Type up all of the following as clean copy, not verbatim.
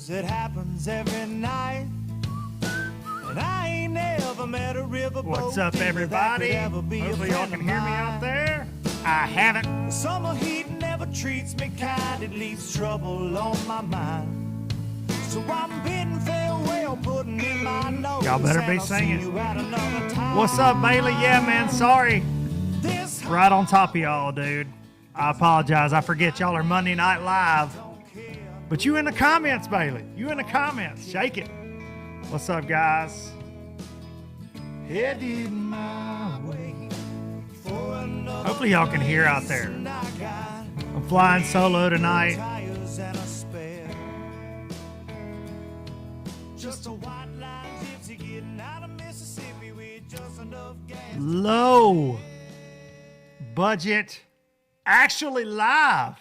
'cause it happens every night. And I ain't never met a riverboat. What's up, everybody? Hopefully y'all can hear me out there. I haven't. The summer heat never treats me kind. It leaves trouble on my mind. So I'm bidding farewell, putting in my nose. Y'all better be singing. What's up, Bailey? Yeah, man, sorry. Right on top of y'all, dude. I apologize. I forget y'all are Monday Night Live. But you in the comments, Bailey. You in the comments. Shake it. What's up, guys? Headed my way. Hopefully y'all can hear out there. I'm flying solo tonight. Low budget, actually live.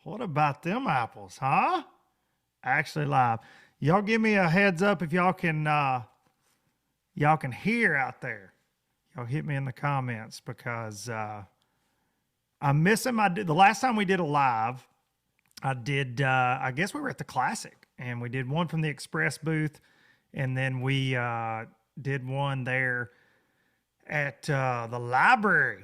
What about them apples, huh? Actually live. Y'all give me a heads up if y'all can hear out there. Y'all hit me in the comments because I'm missing the last time we did a live. I guess we were at the Classic, and we did one from the Express booth, and then we did one there at the library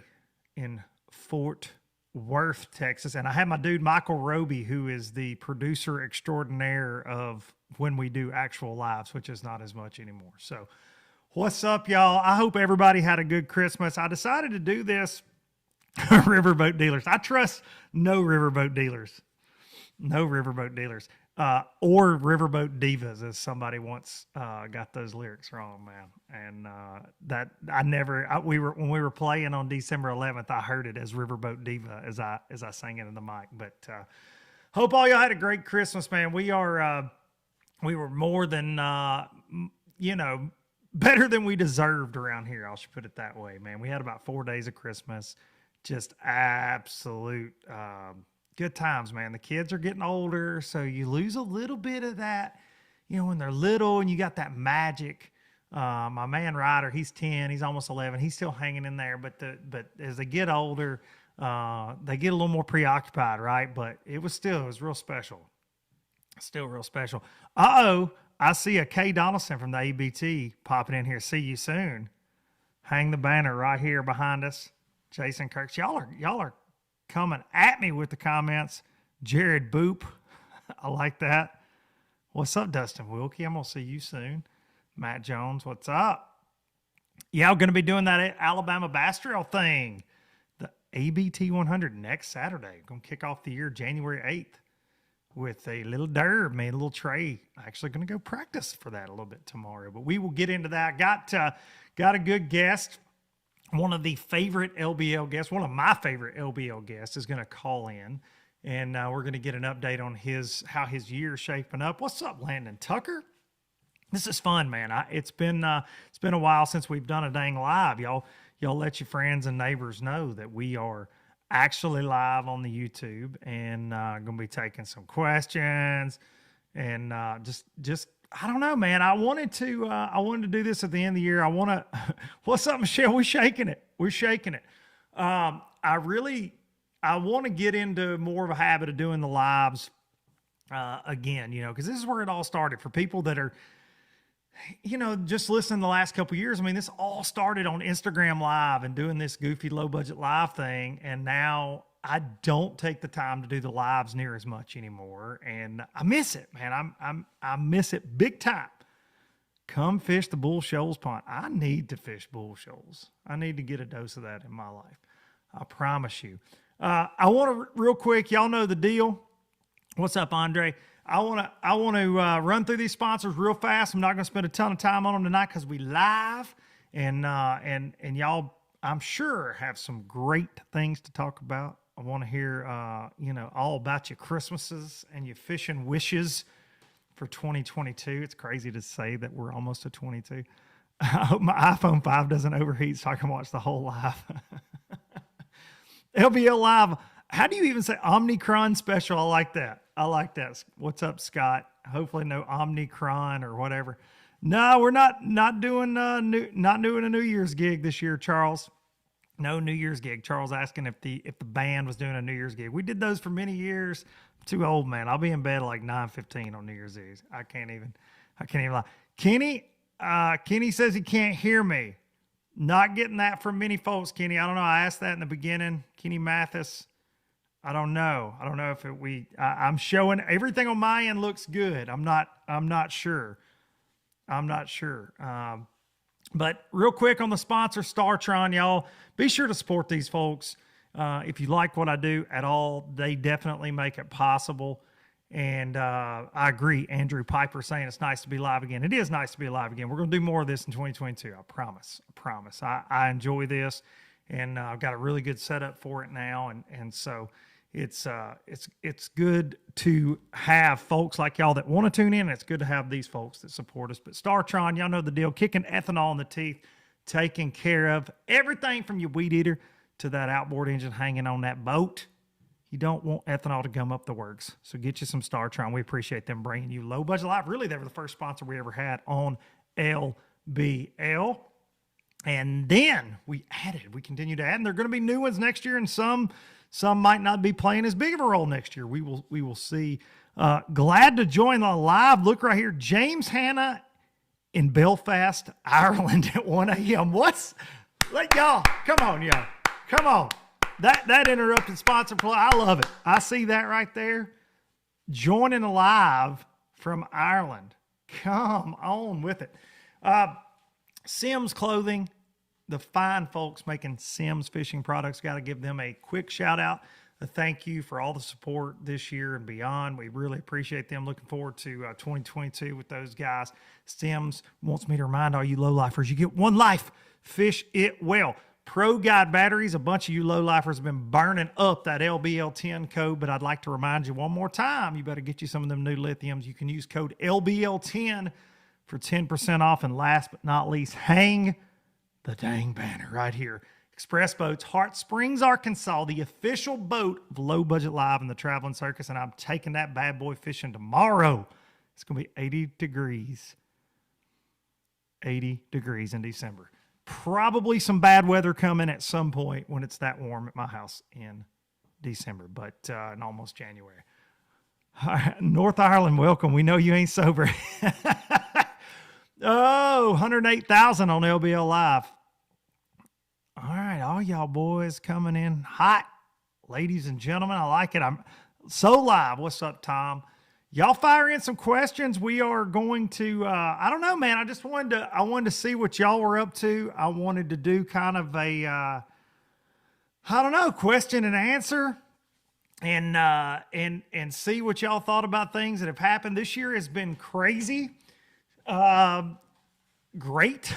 in Fort Worth, Texas. And I had my dude Michael Roby, who is the producer extraordinaire of when we do actual lives, which is not as much anymore. So what's up, y'all? I hope everybody had a good Christmas. I decided to do this riverboat dealers. I trust no riverboat dealers. No riverboat dealers. Or riverboat divas, as somebody once got those lyrics wrong, man. And when we were playing on December 11th, I heard it as riverboat diva as I sang it in the mic. But hope all y'all had a great Christmas, man. We were more than better than we deserved around here. I should put it that way, man. We had about 4 days of Christmas, just absolute. Good times, man. The kids are getting older, so you lose a little bit of that, when they're little and you got that magic. My man Ryder, he's 10, he's almost 11. He's still hanging in there, but as they get older, they get a little more preoccupied, right? But it was real special. Still real special. I see a Kay Donaldson from the ABT popping in here. See you soon. Hang the banner right here behind us. Jason Kirks. Y'all are coming at me with the comments. Jared Boop. I like that. What's up, Dustin Wilkie? I'm going to see you soon. Matt Jones, what's up? Yeah, I'm going to be doing that Alabama Bass Trail thing. The ABT 100 next Saturday. Going to kick off the year January 8th with a little derb, man, a little tray. Actually going to go practice for that a little bit tomorrow. But we will get into that. Got a good guest. One of the favorite LBL guests, one of my favorite LBL guests is going to call in, and we're going to get an update on how his year's shaping up. What's up, Landon Tucker? This is fun, man. It's been a while since we've done a dang live. Y'all let your friends and neighbors know that we are actually live on the YouTube, and going to be taking some questions, and just I don't know, man. I wanted to do this at the end of the year. What's up, Michelle? We're shaking it. I want to get into more of a habit of doing the lives again, because this is where it all started for people that are, just listening the last couple of years. I mean, this all started on Instagram Live and doing this goofy low budget live thing. And now I don't take the time to do the lives near as much anymore. And I miss it, man. I miss it big time. Come fish the Bull Shoals pond. I need to fish Bull Shoals. I need to get a dose of that in my life. I promise you. I want to real quick. Y'all know the deal. What's up, Andre? I want to run through these sponsors real fast. I'm not going to spend a ton of time on them tonight because we live, and y'all, I'm sure, have some great things to talk about. I want to hear, all about your Christmases and your fishing wishes for 2022. It's crazy to say that we're almost to 22. I hope my iPhone 5 doesn't overheat so I can watch the whole live. LBL Live. How do you even say Omnicron special? I like that. What's up, Scott? Hopefully no Omnicron or whatever. No, we're not doing a New Year's gig this year, Charles. No New Year's gig. Charles asking if the band was doing a New Year's gig. We did those for many years. I'm too old, man. I'll be in bed at like 9:15 on New Year's Eve. I can't even lie. Kenny says he can't hear me. Not getting that from many folks, Kenny. I don't know. I asked that in the beginning. Kenny Mathis. I don't know. I don't know if I'm showing everything on my end looks good. I'm not sure. But real quick on the sponsor, StarTron, y'all, be sure to support these folks. If you like what I do at all, they definitely make it possible. And I agree. Andrew Piper saying it's nice to be live again. It is nice to be live again. We're going to do more of this in 2022. I promise. I enjoy this, and I've got a really good setup for it now. And so it's good to have folks like y'all that want to tune in. It's good to have these folks that support us. But StarTron, y'all know the deal. Kicking ethanol in the teeth, taking care of everything from your weed eater to that outboard engine hanging on that boat. You don't want ethanol to gum up the works. So get you some StarTron. We appreciate them bringing you Low Budget Live. Really, they were the first sponsor we ever had on LBL. And then we continue to add, and there are going to be new ones next year, and some might not be playing as big of a role next year. We will see. Glad to join the live. Look right here. James Hanna in Belfast, Ireland at 1 a.m. Y'all, come on, y'all. Come on. That interrupted sponsor play. I love it. I see that right there. Joining live from Ireland. Come on with it. Simms Clothing, the fine folks making Simms fishing products. Got to give them a quick shout out. A thank you for all the support this year and beyond. We really appreciate them. Looking forward to 2022 with those guys. Simms wants me to remind all you low-lifers, you get one life. Fish it well. Pro Guide batteries, a bunch of you low-lifers have been burning up that LBL10 code, but I'd like to remind you one more time, you better get you some of them new lithiums. You can use code LBL10 for 10% off. And last but not least, hang the dang banner right here. Express Boats, Hart Springs, Arkansas, the official boat of Low Budget Live and the Traveling Circus, and I'm taking that bad boy fishing tomorrow. It's going to be 80 degrees. 80 degrees in December. Probably some bad weather coming at some point when it's that warm at my house in December, but in almost January. All right, North Ireland, welcome. We know you ain't sober. 108,000 on LBL Live. All right, all y'all boys coming in hot. Ladies and gentlemen, I like it. I'm so live. What's up, Tom? Y'all fire in some questions. We are going to, I don't know, man. I wanted to see what y'all were up to. I wanted to do kind of a, question and answer and see what y'all thought about things that have happened. This year has been crazy. Great.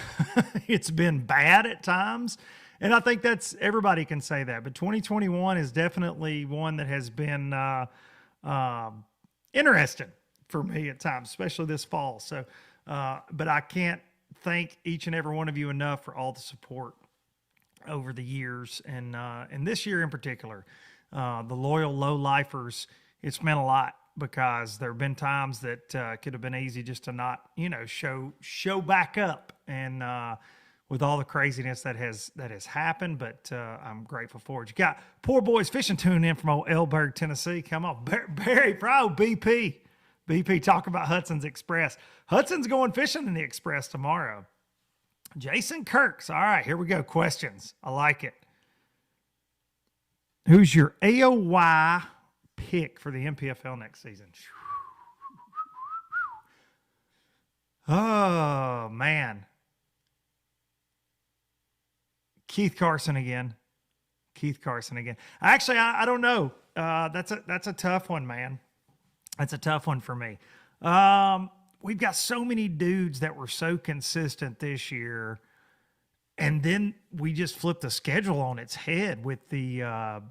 It's been bad at times. And I think everybody can say that, but 2021 is definitely one that has been, interesting for me at times, especially this fall. So, but I can't thank each and every one of you enough for all the support over the years. And this year in particular, the loyal low lifers, it's meant a lot because there have been times that could have been easy just to not, show back up. And, with all the craziness that has happened, but I'm grateful for it. You got Poor Boys Fishing tuning in from old Elberg, Tennessee. Come on, Barry Pro, BP. BP, talk about Hudson's Express. Hudson's going fishing in the Express tomorrow. Jason Kirks. All right, here we go. Questions. I like it. Who's your AOY pick for the NPFL next season? Oh, man. Keith Carson again. Actually, I don't know. That's a tough one, man. That's a tough one for me. We've got so many dudes that were so consistent this year, and then we just flipped the schedule on its head with the.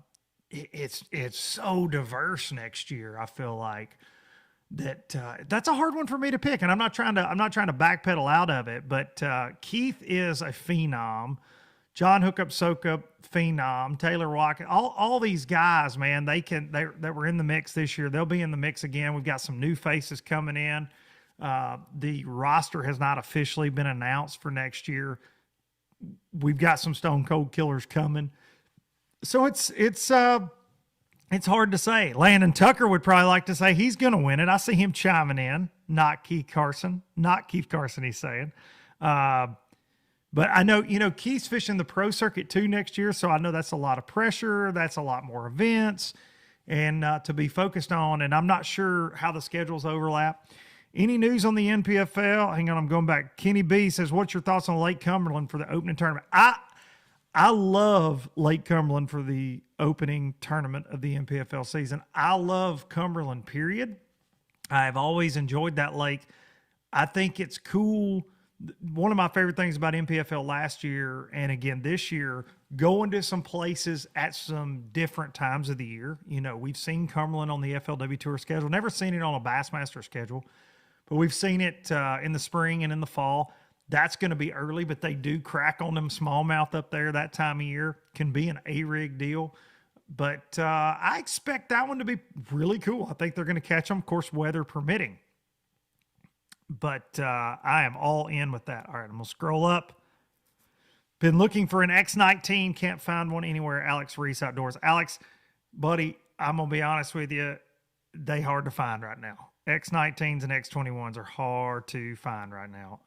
It's so diverse next year. I feel like that's a hard one for me to pick, and I'm not trying to backpedal out of it. But Keith is a phenom. John Hookup Soakup, phenom, Taylor Watkins, all these guys, man, they were in the mix this year. They'll be in the mix again. We've got some new faces coming in. The roster has not officially been announced for next year. we've got some stone cold killers coming. So it's hard to say. Landon Tucker would probably like to say he's going to win it. I see him chiming in. Not Keith Carson. Not Keith Carson, he's saying. But I know, Keith's fishing the pro circuit too next year. So I know that's a lot of pressure. That's a lot more events and to be focused on. And I'm not sure how the schedules overlap. Any news on the NPFL? Hang on, I'm going back. Kenny B says, what's your thoughts on Lake Cumberland for the opening tournament? I love Lake Cumberland for the opening tournament of the NPFL season. I love Cumberland, period. I've always enjoyed that lake. I think it's cool. One of my favorite things about NPFL last year and again this year, going to some places at some different times of the year. We've seen Cumberland on the FLW Tour schedule, never seen it on a Bassmaster schedule, but we've seen it in the spring and in the fall. That's going to be early, but they do crack on them smallmouth up there that time of year. Can be an A-rig deal. But I expect that one to be really cool. I think they're going to catch them, of course, weather permitting. But I am all in with that. All right, I'm going to scroll up. Been looking for an X19. Can't find one anywhere. Alex Reese Outdoors. Alex, buddy, I'm going to be honest with you. They hard to find right now. X19s and X21s are hard to find right now.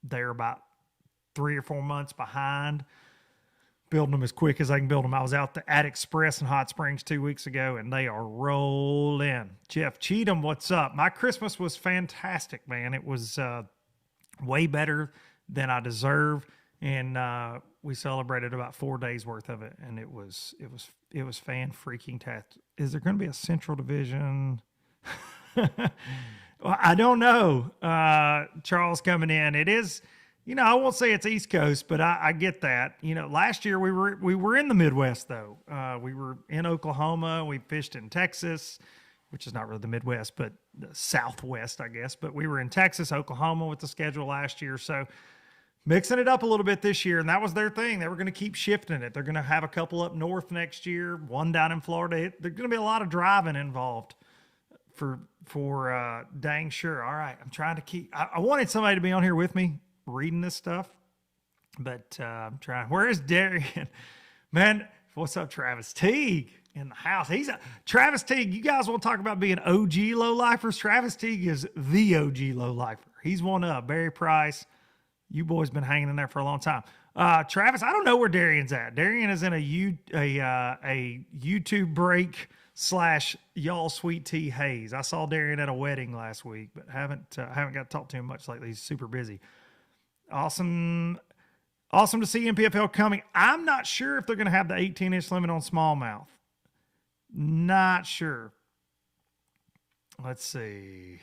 They're about 3 or 4 months behind building them as quick as I can build them. I was out at Express in Hot Springs 2 weeks ago, and they are rolling. Jeff Cheatham, what's up? My Christmas was fantastic, man. It was way better than I deserve, and we celebrated about 4 days worth of it, and it was fan-freaking-tastic. Is there going to be a Central Division? Well, I don't know. Charles coming in. It is, I won't say it's East Coast, but I get that. Last year we were in the Midwest though. We were in Oklahoma. We fished in Texas, which is not really the Midwest, but the Southwest, I guess. But we were in Texas, Oklahoma with the schedule last year. So mixing it up a little bit this year, and that was their thing. They were going to keep shifting it. They're going to have a couple up north next year, one down in Florida. There's going to be a lot of driving involved. For dang sure. All right. I'm trying to keep, I wanted somebody to be on here with me reading this stuff, but I'm trying. Where is Darian? Man, what's up, Travis Teague in the house? Travis Teague. You guys want to talk about being OG low-lifers? Travis Teague is the OG low-lifer. He's one up. Barry Price. You boys been hanging in there for a long time. Travis, I don't know where Darian's at. Darian is in a YouTube break / y'all sweet tea haze. I saw Darian at a wedding last week, but haven't got to talk to him much lately. He's super busy. Awesome to see NPFL coming. I'm not sure if they're going to have the 18-inch limit on smallmouth. Not sure. Let's see.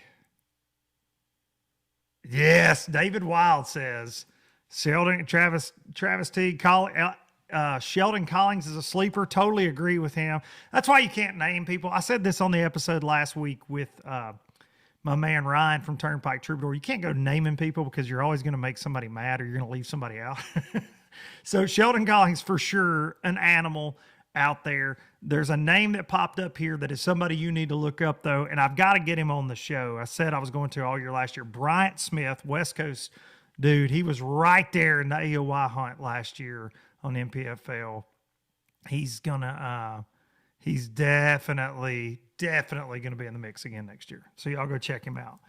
Yes, David Wild says Travis T. Sheldon Collins is a sleeper. Totally agree with him. That's why you can't name people. I said this on the episode last week with my man Ryan from Turnpike Troubadour. You can't go naming people because you're always going to make somebody mad or you're going to leave somebody out. So Sheldon Collins for sure, an animal out there. There's a name that popped up here that is somebody you need to look up though, and I've got to get him on the show. I said I was going to all year last year. Bryant Smith, West Coast dude. He was right there in the AOY hunt last year on NPFL. He's definitely gonna be in the mix again next year. So y'all go check him out.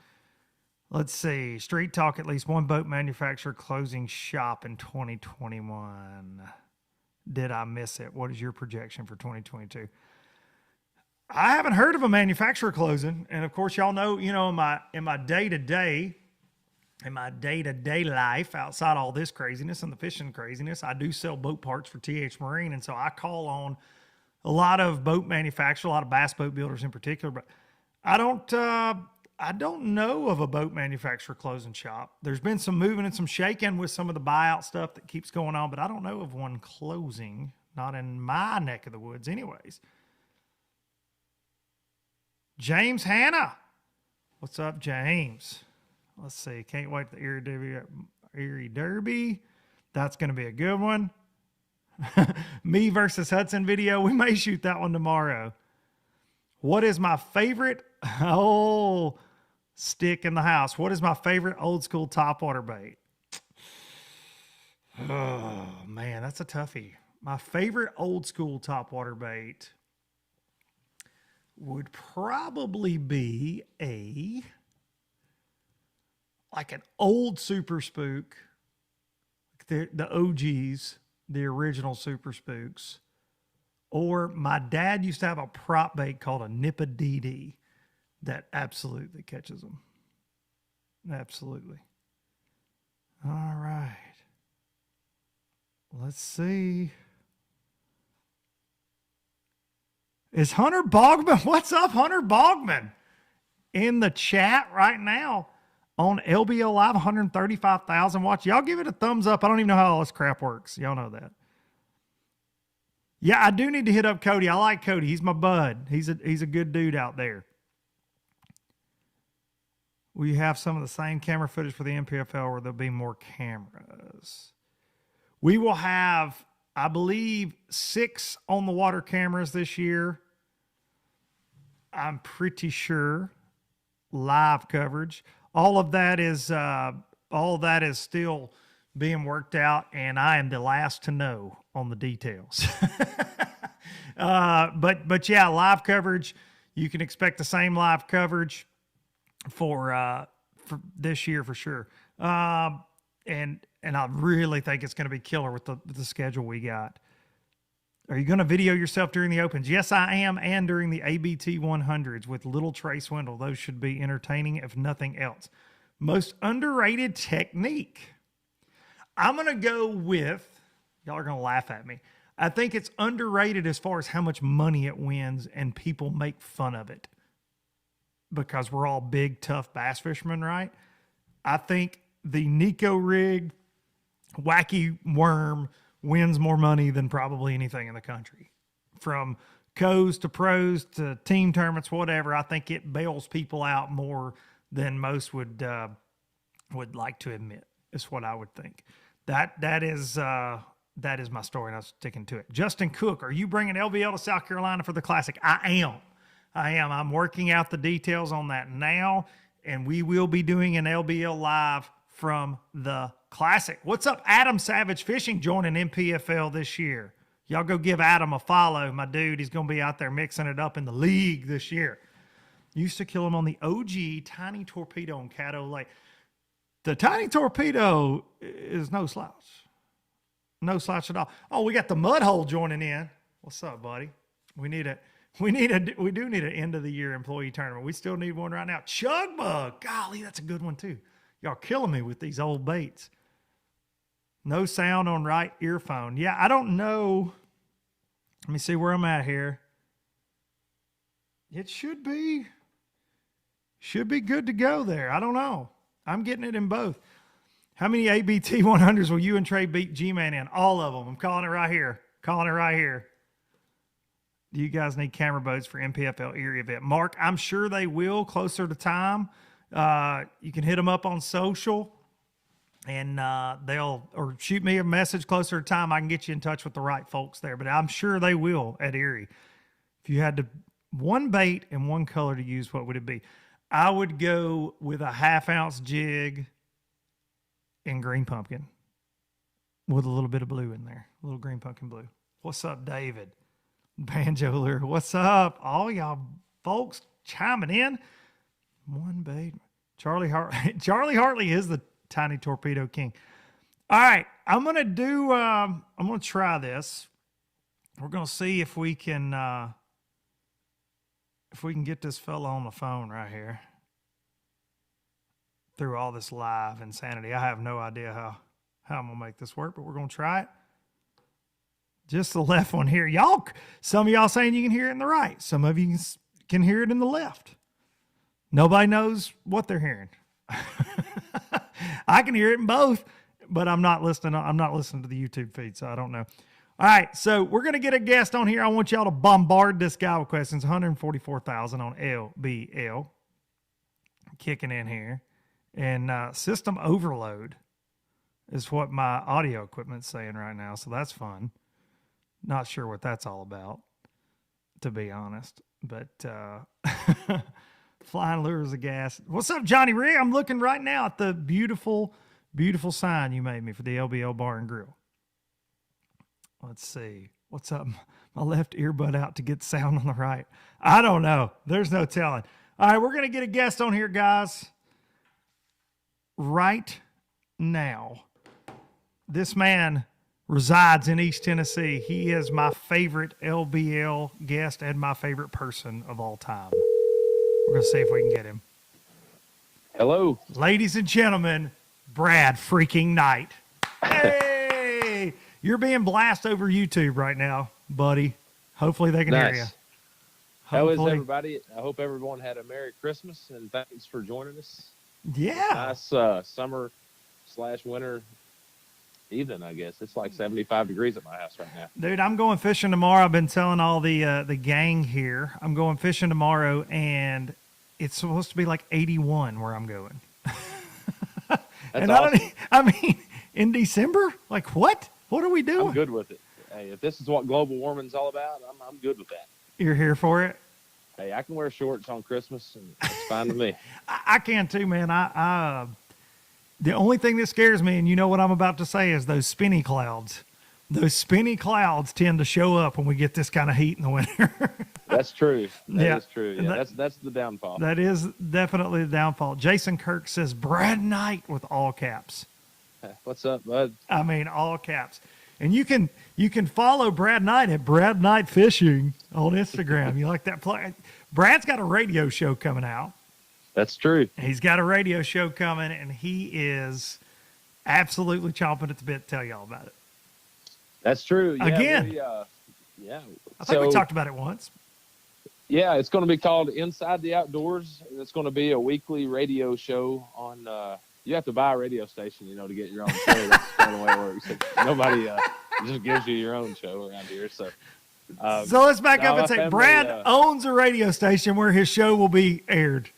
Let's see. Street Talk, at least one boat manufacturer closing shop in 2021. Did I miss it? What is your projection for 2022? I haven't heard of a manufacturer closing. And of course, y'all know, in my day-to-day life, outside all this craziness and the fishing craziness, I do sell boat parts for TH Marine. And so I call on a lot of boat manufacturers, a lot of bass boat builders in particular, but I don't know of a boat manufacturer closing shop. There's been some moving and some shaking with some of the buyout stuff that keeps going on, but I don't know of one closing, not in my neck of the woods anyways. James Hanna. What's up, James? Let's see. Can't wait for the Erie Derby. That's going to be a good one. Me versus Hudson video. We may shoot that one tomorrow. What is my favorite? Stick in the house. What is my favorite old school topwater bait? Oh, man, that's a toughie. My favorite old school topwater bait would probably be like an old Super Spook, the OGs, the original Super Spooks. Or my dad used to have a prop bait called a Nippa DD that absolutely catches them. Absolutely. All right. Let's see. Is Hunter Bogman? What's up, Hunter Bogman? In the chat right now on LBL Live, 135,000 watch. Y'all give it a thumbs up. I don't even know how all this crap works. Y'all know that. Yeah, I do need to hit up Cody. I like Cody. He's my bud. He's a good dude out there. We have some of the same camera footage for the NPFL, or there'll be more cameras. We will have, I believe, 6 on the water cameras this year. I'm pretty sure live coverage. All of that is still being worked out, and I am the last to know on the details. But yeah, live coverage. You can expect the same live coverage for this year for sure. And I really think it's going to be killer with the schedule we got. Are you going to video yourself during the Opens? Yes, I am, and during the ABT 100s with Little Trey Swindle. Those should be entertaining, if nothing else. Most underrated technique. I'm going to go with, y'all are going to laugh at me. I think it's underrated as far as how much money it wins, and people make fun of it because we're all big, tough bass fishermen, right? I think the Nico rig wacky worm wins more money than probably anything in the country. From co's to pros to team tournaments, whatever, I think it bails people out more than most would like to admit, is what I would think. That is my story, and I'm sticking to it. Justin Cook, are you bringing LBL to South Carolina for the Classic? I am. I'm working out the details on that now, and we will be doing an LBL Live from the Classic. What's up, Adam Savage Fishing, joining NPFL this year? Y'all go give Adam a follow, my dude. He's going to be out there mixing it up in the league this year. Used to kill him on the OG Tiny Torpedo in Caddo Lake. The Tiny Torpedo is no slouch. No slouch at all. Oh, we got the Mud Hole joining in. What's up, buddy? We do need an end of the year employee tournament. We still need one right now. Chug Bug. Golly, that's a good one too. Y'all killing me with these old baits. No sound on right earphone. Yeah, I don't know. Let me see where I'm at here. It should be good to go there. I don't know. I'm getting it in both. How many ABT 100s will you and Trey beat G-Man in? All of them. I'm calling it right here. Do you guys need camera boats for NPFL Erie event? Mark, I'm sure they will closer to time. You can hit them up on social, and or shoot me a message closer to time. I can get you in touch with the right folks there, but I'm sure they will at Erie. If you had one bait and one color to use, what would it be? I would go with a 1/2 ounce jig in green pumpkin with a little bit of blue in there, a little green pumpkin blue. What's up, David? Banjo Lure, what's up? All y'all folks chiming in. One bait. Charlie Hartley is the Tiny Torpedo King. All right, I'm gonna try this. We're gonna see if we can get this fella on the phone right here through all this live insanity. I have no idea how I'm gonna make this work, but we're gonna try it. Just the left one here. Some of y'all saying you can hear it in the right. Some of you can hear it in the left. Nobody knows what they're hearing. I can hear it in both, but I'm not listening to the YouTube feed, so I don't know. All right, so we're going to get a guest on here. I want y'all to bombard this guy with questions. 144,000 on LBL. Kicking in here. And system overload is what my audio equipment's saying right now, so that's fun. Not sure what that's all about, to be honest. But Flying Lures of Gas. What's up, Johnny Rig? I'm looking right now at the beautiful Beautiful sign you made me for the LBL Bar and Grill. Let's see. What's up? My left earbud out to get sound on the right. I don't know. There's no telling. All right, we're going to get a guest on here, guys. Right now. This man resides in East Tennessee. He is my favorite LBL guest and my favorite person of all time. We're going to see if we can get him. Hello. Ladies and gentlemen, Brad freaking Knight. Hey! You're being blasted over YouTube right now, buddy. Hopefully they can hear you. How is Hopefully. everybody? I hope everyone had a Merry Christmas, and thanks for joining us. Yeah. Nice summer/winter evening, I guess. It's like 75 degrees at my house right now. Dude, I'm going fishing tomorrow. I've been telling all the gang here. I'm going fishing tomorrow, and it's supposed to be like 81 where I'm going. And awesome. I mean, in December? Like what? What are we doing? I'm good with it. Hey, if this is what global warming's all about, I'm good with that. You're here for it? Hey, I can wear shorts on Christmas, and it's fine with me. I can too, man. I the only thing that scares me, and you know what I'm about to say, is those spinny clouds. Those spinny clouds tend to show up when we get this kind of heat in the winter. That's true. That is Yeah. true. And Yeah, that's the downfall. That is definitely the downfall. Jason Kirk says Brad Knight with all caps. What's up, bud? I mean, all caps. And you can follow Brad Knight at Brad Knight Fishing on Instagram. You like that play? Brad's got a radio show coming out. That's true. He's got a radio show coming, and he is absolutely chomping at the bit to tell y'all about it. That's true. Yeah, Again. yeah. I think we talked about it once. Yeah, it's going to be called Inside the Outdoors. It's going to be a weekly radio show on. You have to buy a radio station, to get your own show. That's kind of the way it works. Nobody just gives you your own show around here. So let's back up my and say family, Brad owns a radio station where his show will be aired.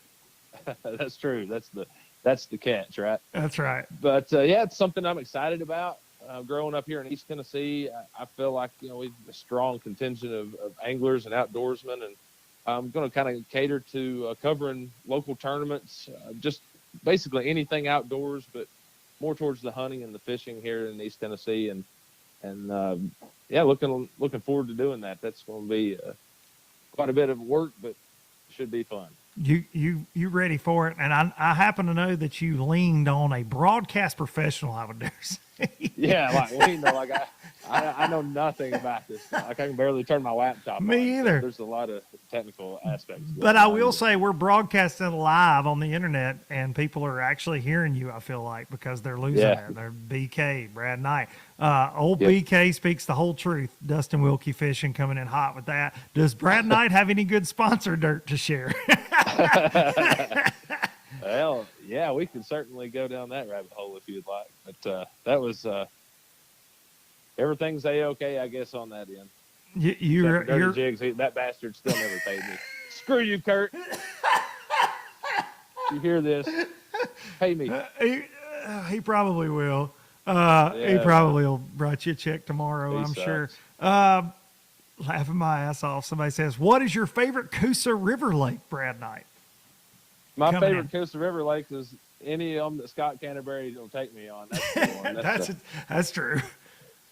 that's true. That's the catch, right? That's right. But yeah, it's something I'm excited about. Growing up here in East Tennessee, I feel like we've a strong contingent of anglers and outdoorsmen, and I'm going to kind of cater to covering local tournaments, just basically anything outdoors, but more towards the hunting and the fishing here in East Tennessee, and yeah, looking forward to doing that. That's going to be quite a bit of work, but should be fun. You ready for it? And I happen to know that you leaned on a broadcast professional, I would dare say. Yeah, I know nothing about this. Like I can barely turn my laptop on. Me either. There's a lot of technical aspects. But I will say we're broadcasting live on the internet, and people are actually hearing you, I feel like, because they're losing it. They're BK, Brad Knight. Old BK speaks the whole truth. Dustin Wilkie Fishing coming in hot with that. Does Brad Knight have any good sponsor dirt to share? Well, yeah, we can certainly go down that rabbit hole if you'd like. But that was everything's A-okay, I guess, on that end. You're Dirty Jigs, that bastard still never paid me. Screw you, Kurt. You hear this? Pay me. He probably will. He probably will write you a check tomorrow, I'm sure. Laughing my ass off. Somebody says, what is your favorite Coosa River Lake, Brad Knight? My favorite Coosa River Lake is any of them that Scott Canterbury will take me on. That's the one. That's true.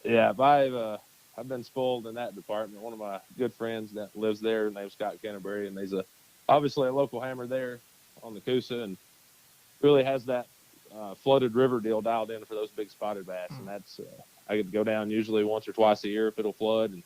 Yeah, I've been spoiled in that department. One of my good friends that lives there, named Scott Canterbury, and he's obviously a local hammer there on the Coosa, and really has that flooded river deal dialed in for those big spotted bass. And that's I get to go down usually once or twice a year if it'll flood and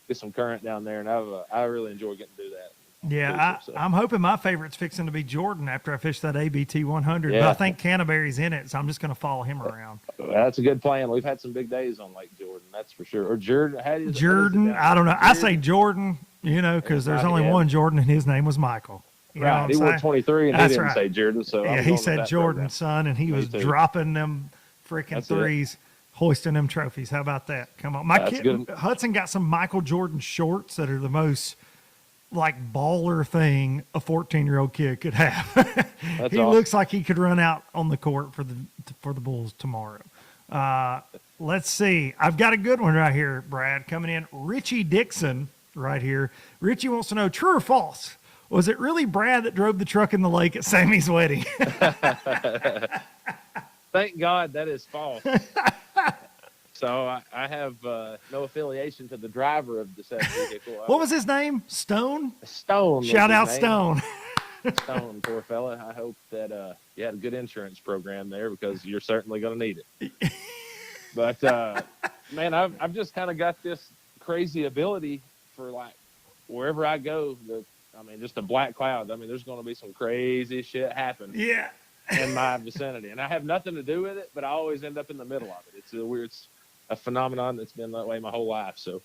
get some current down there, and I really enjoy getting to do that. Yeah, I'm hoping my favorite's fixing to be Jordan after I fish that ABT 100. Yeah. But I think Canterbury's in it, so I'm just going to follow him around. That's a good plan. We've had some big days on Lake Jordan, that's for sure. Or Jordan. Jordan, I don't know. I say Jordan, because there's only one Jordan, and his name was Michael. You know he wore 23, and he didn't say Jordan. So yeah, he said Jordan, son, and he was dropping them freaking threes, hoisting them trophies. How about that? Come on. My kid, Hudson, got some Michael Jordan shorts that are the most baller thing a 14-year-old kid could have. He looks like he could run out on the court for the Bulls tomorrow. Let's see. I've got a good one right here, Brad, coming in. Richie Dixon right here. Richie wants to know, true or false? Was it really Brad that drove the truck in the lake at Sammy's wedding? Thank God that is false. So I have no affiliation to the driver of the said vehicle. What was his name? Stone? Stone? Was Shout his out name. Stone. Stone, poor fella. I hope that you had a good insurance program there, because you're certainly going to need it. But man, I've just kind of got this crazy ability for, like, wherever I go, just a black cloud. I mean, there's going to be some crazy shit happen Yeah. in my vicinity, and I have nothing to do with it, but I always end up in the middle of it. It's a phenomenon that's been that way my whole life. So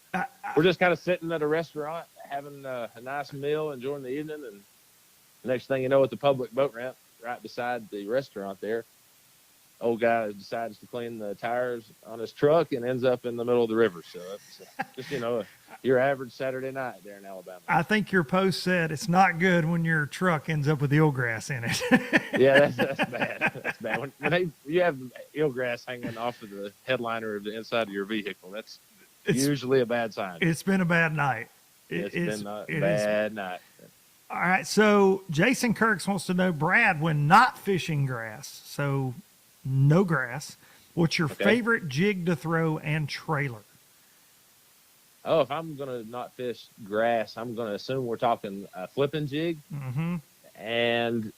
we're just kind of sitting at a restaurant, having a nice meal, enjoying the evening, and the next thing you know, at the public boat ramp right beside the restaurant there, old guy decides to clean the tires on his truck and ends up in the middle of the river. So it's just, your average Saturday night there in Alabama. I think your post said it's not good when your truck ends up with eelgrass in it. Yeah, that's bad. That's bad. When you have eelgrass hanging off of the headliner of the inside of your vehicle, it's usually a bad sign. It's been a bad night. It's been a bad night. All right. So Jason Kirks wants to know, Brad, when not fishing grass, so no grass, what's your favorite jig to throw and trailer? Oh, if I'm going to not fish grass, I'm going to assume we're talking a flipping jig. Mm-hmm. And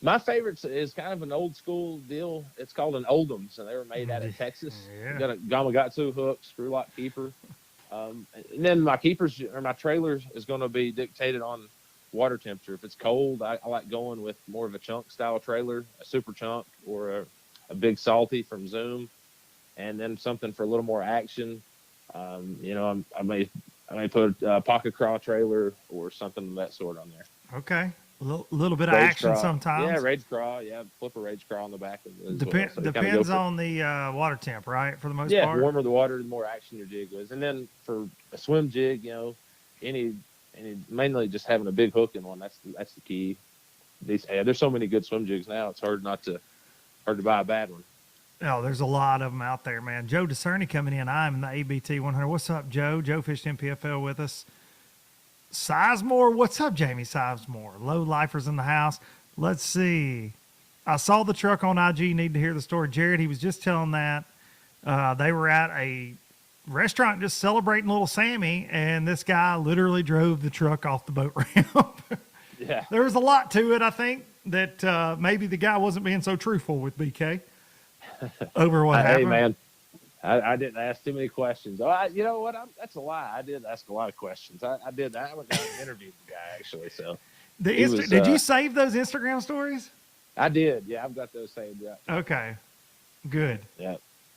my favorite is kind of an old school deal. It's called an Oldham's, and they were made out of Texas. Yeah. Got a Gamakatsu hook, screw lock keeper. And then my keepers or my trailers is going to be dictated on water temperature. If it's cold, I like going with more of a chunk style trailer, a super chunk, or a big salty from Zoom, and then something for a little more action. I may put a pocket craw trailer or something of that sort on there. Okay. A little bit of Rage action craw. sometimes. Yeah, rage craw. Yeah, flip a rage craw on the back of it. Depends on the water temp, right? For the most yeah, part. the warmer the water, the more action your jig is. And then for a swim jig, any mainly just having a big hook in one. That's the key. There's so many good swim jigs now. It's hard to buy a bad one. Oh, there's a lot of them out there, man. Joe DeCerny coming in. I'm in the ABT 100. What's up, Joe? Joe fished MPFL with us. Sizemore, what's up, Jamie Sizemore? Low lifers in the house. Let's see. I saw the truck on IG. Need to hear the story. Jared, he was just telling that they were at a restaurant just celebrating little Sammy, and this guy literally drove the truck off the boat ramp. Yeah. There was a lot to it, I think, that maybe the guy wasn't being so truthful with BK over what happened. Hey, man, I didn't ask too many questions. Oh, you know what? That's a lie. I did ask a lot of questions. I did that. I went down and interviewed the guy, actually. So did you save those Instagram stories? I did. Yeah, I've got those saved. Yeah. Okay, good. Yeah.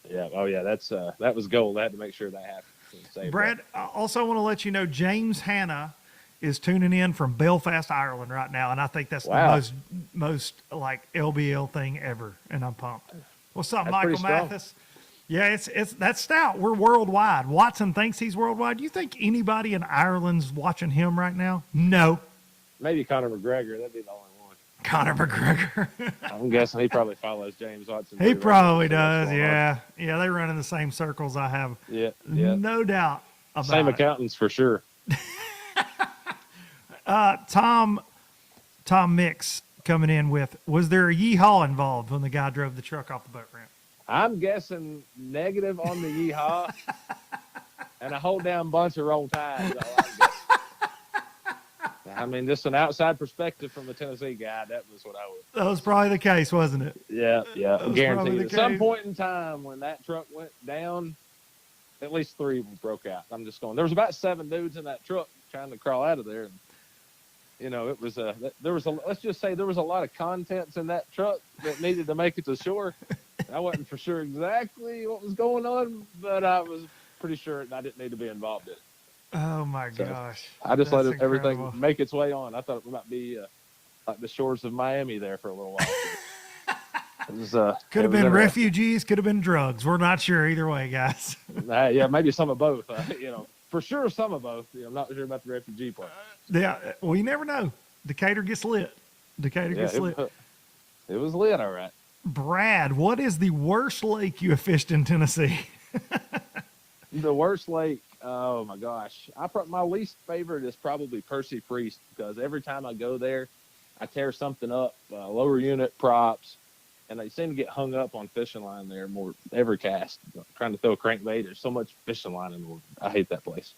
Yeah. Oh, yeah. That was gold. I had to make sure that happened. Brad, I also want to let you know James Hanna is tuning in from Belfast, Ireland right now, and I think that's the most like LBL thing ever, and I'm pumped. What's up, That's Michael Mathis? Yeah, it's that's stout. We're worldwide. Watson thinks he's worldwide. Do you think anybody in Ireland's watching him right now? No. Maybe Conor McGregor. That'd be the only one. Conor McGregor. I'm guessing he probably follows James Watson. He probably does. Yeah. Yeah, they run in the same circles I have. Yeah. No doubt about Same it. accountants for sure. Tom Mix coming in with, was there a yeehaw involved when the guy drove the truck off the boat ramp? I'm guessing negative on the yeehaw and a whole damn bunch of roll tides. I mean, just an outside perspective from the Tennessee guy, that was what I would. That was probably the case, wasn't it? Yeah, was guaranteed. probably At the some case. point in time when that truck went down, at least 3 of them broke out. I'm just going. There was about 7 dudes in that truck trying to crawl out of there. And, it was let's just say there was a lot of contents in that truck that needed to make it to shore. I wasn't for sure exactly what was going on, but I was pretty sure I didn't need to be involved in it. Oh my gosh. I just That's let everything incredible. make its way on. I thought it might be like the shores of Miami there for a little while. It was, Could have been refugees, could have been drugs. We're not sure either way, guys. Yeah, maybe some of both. For sure some of both. I'm not sure about the refugee part. Yeah, well, you never know. Decatur gets lit. Decatur gets lit. It was lit, all right. Brad, what is the worst lake you have fished in Tennessee? The worst lake, oh my gosh. My least favorite is probably Percy Priest, because every time I go there, I tear something up, lower unit props, and they seem to get hung up on fishing line there more every cast. Trying to throw a crankbait, there's so much fishing line in the world. I hate that place.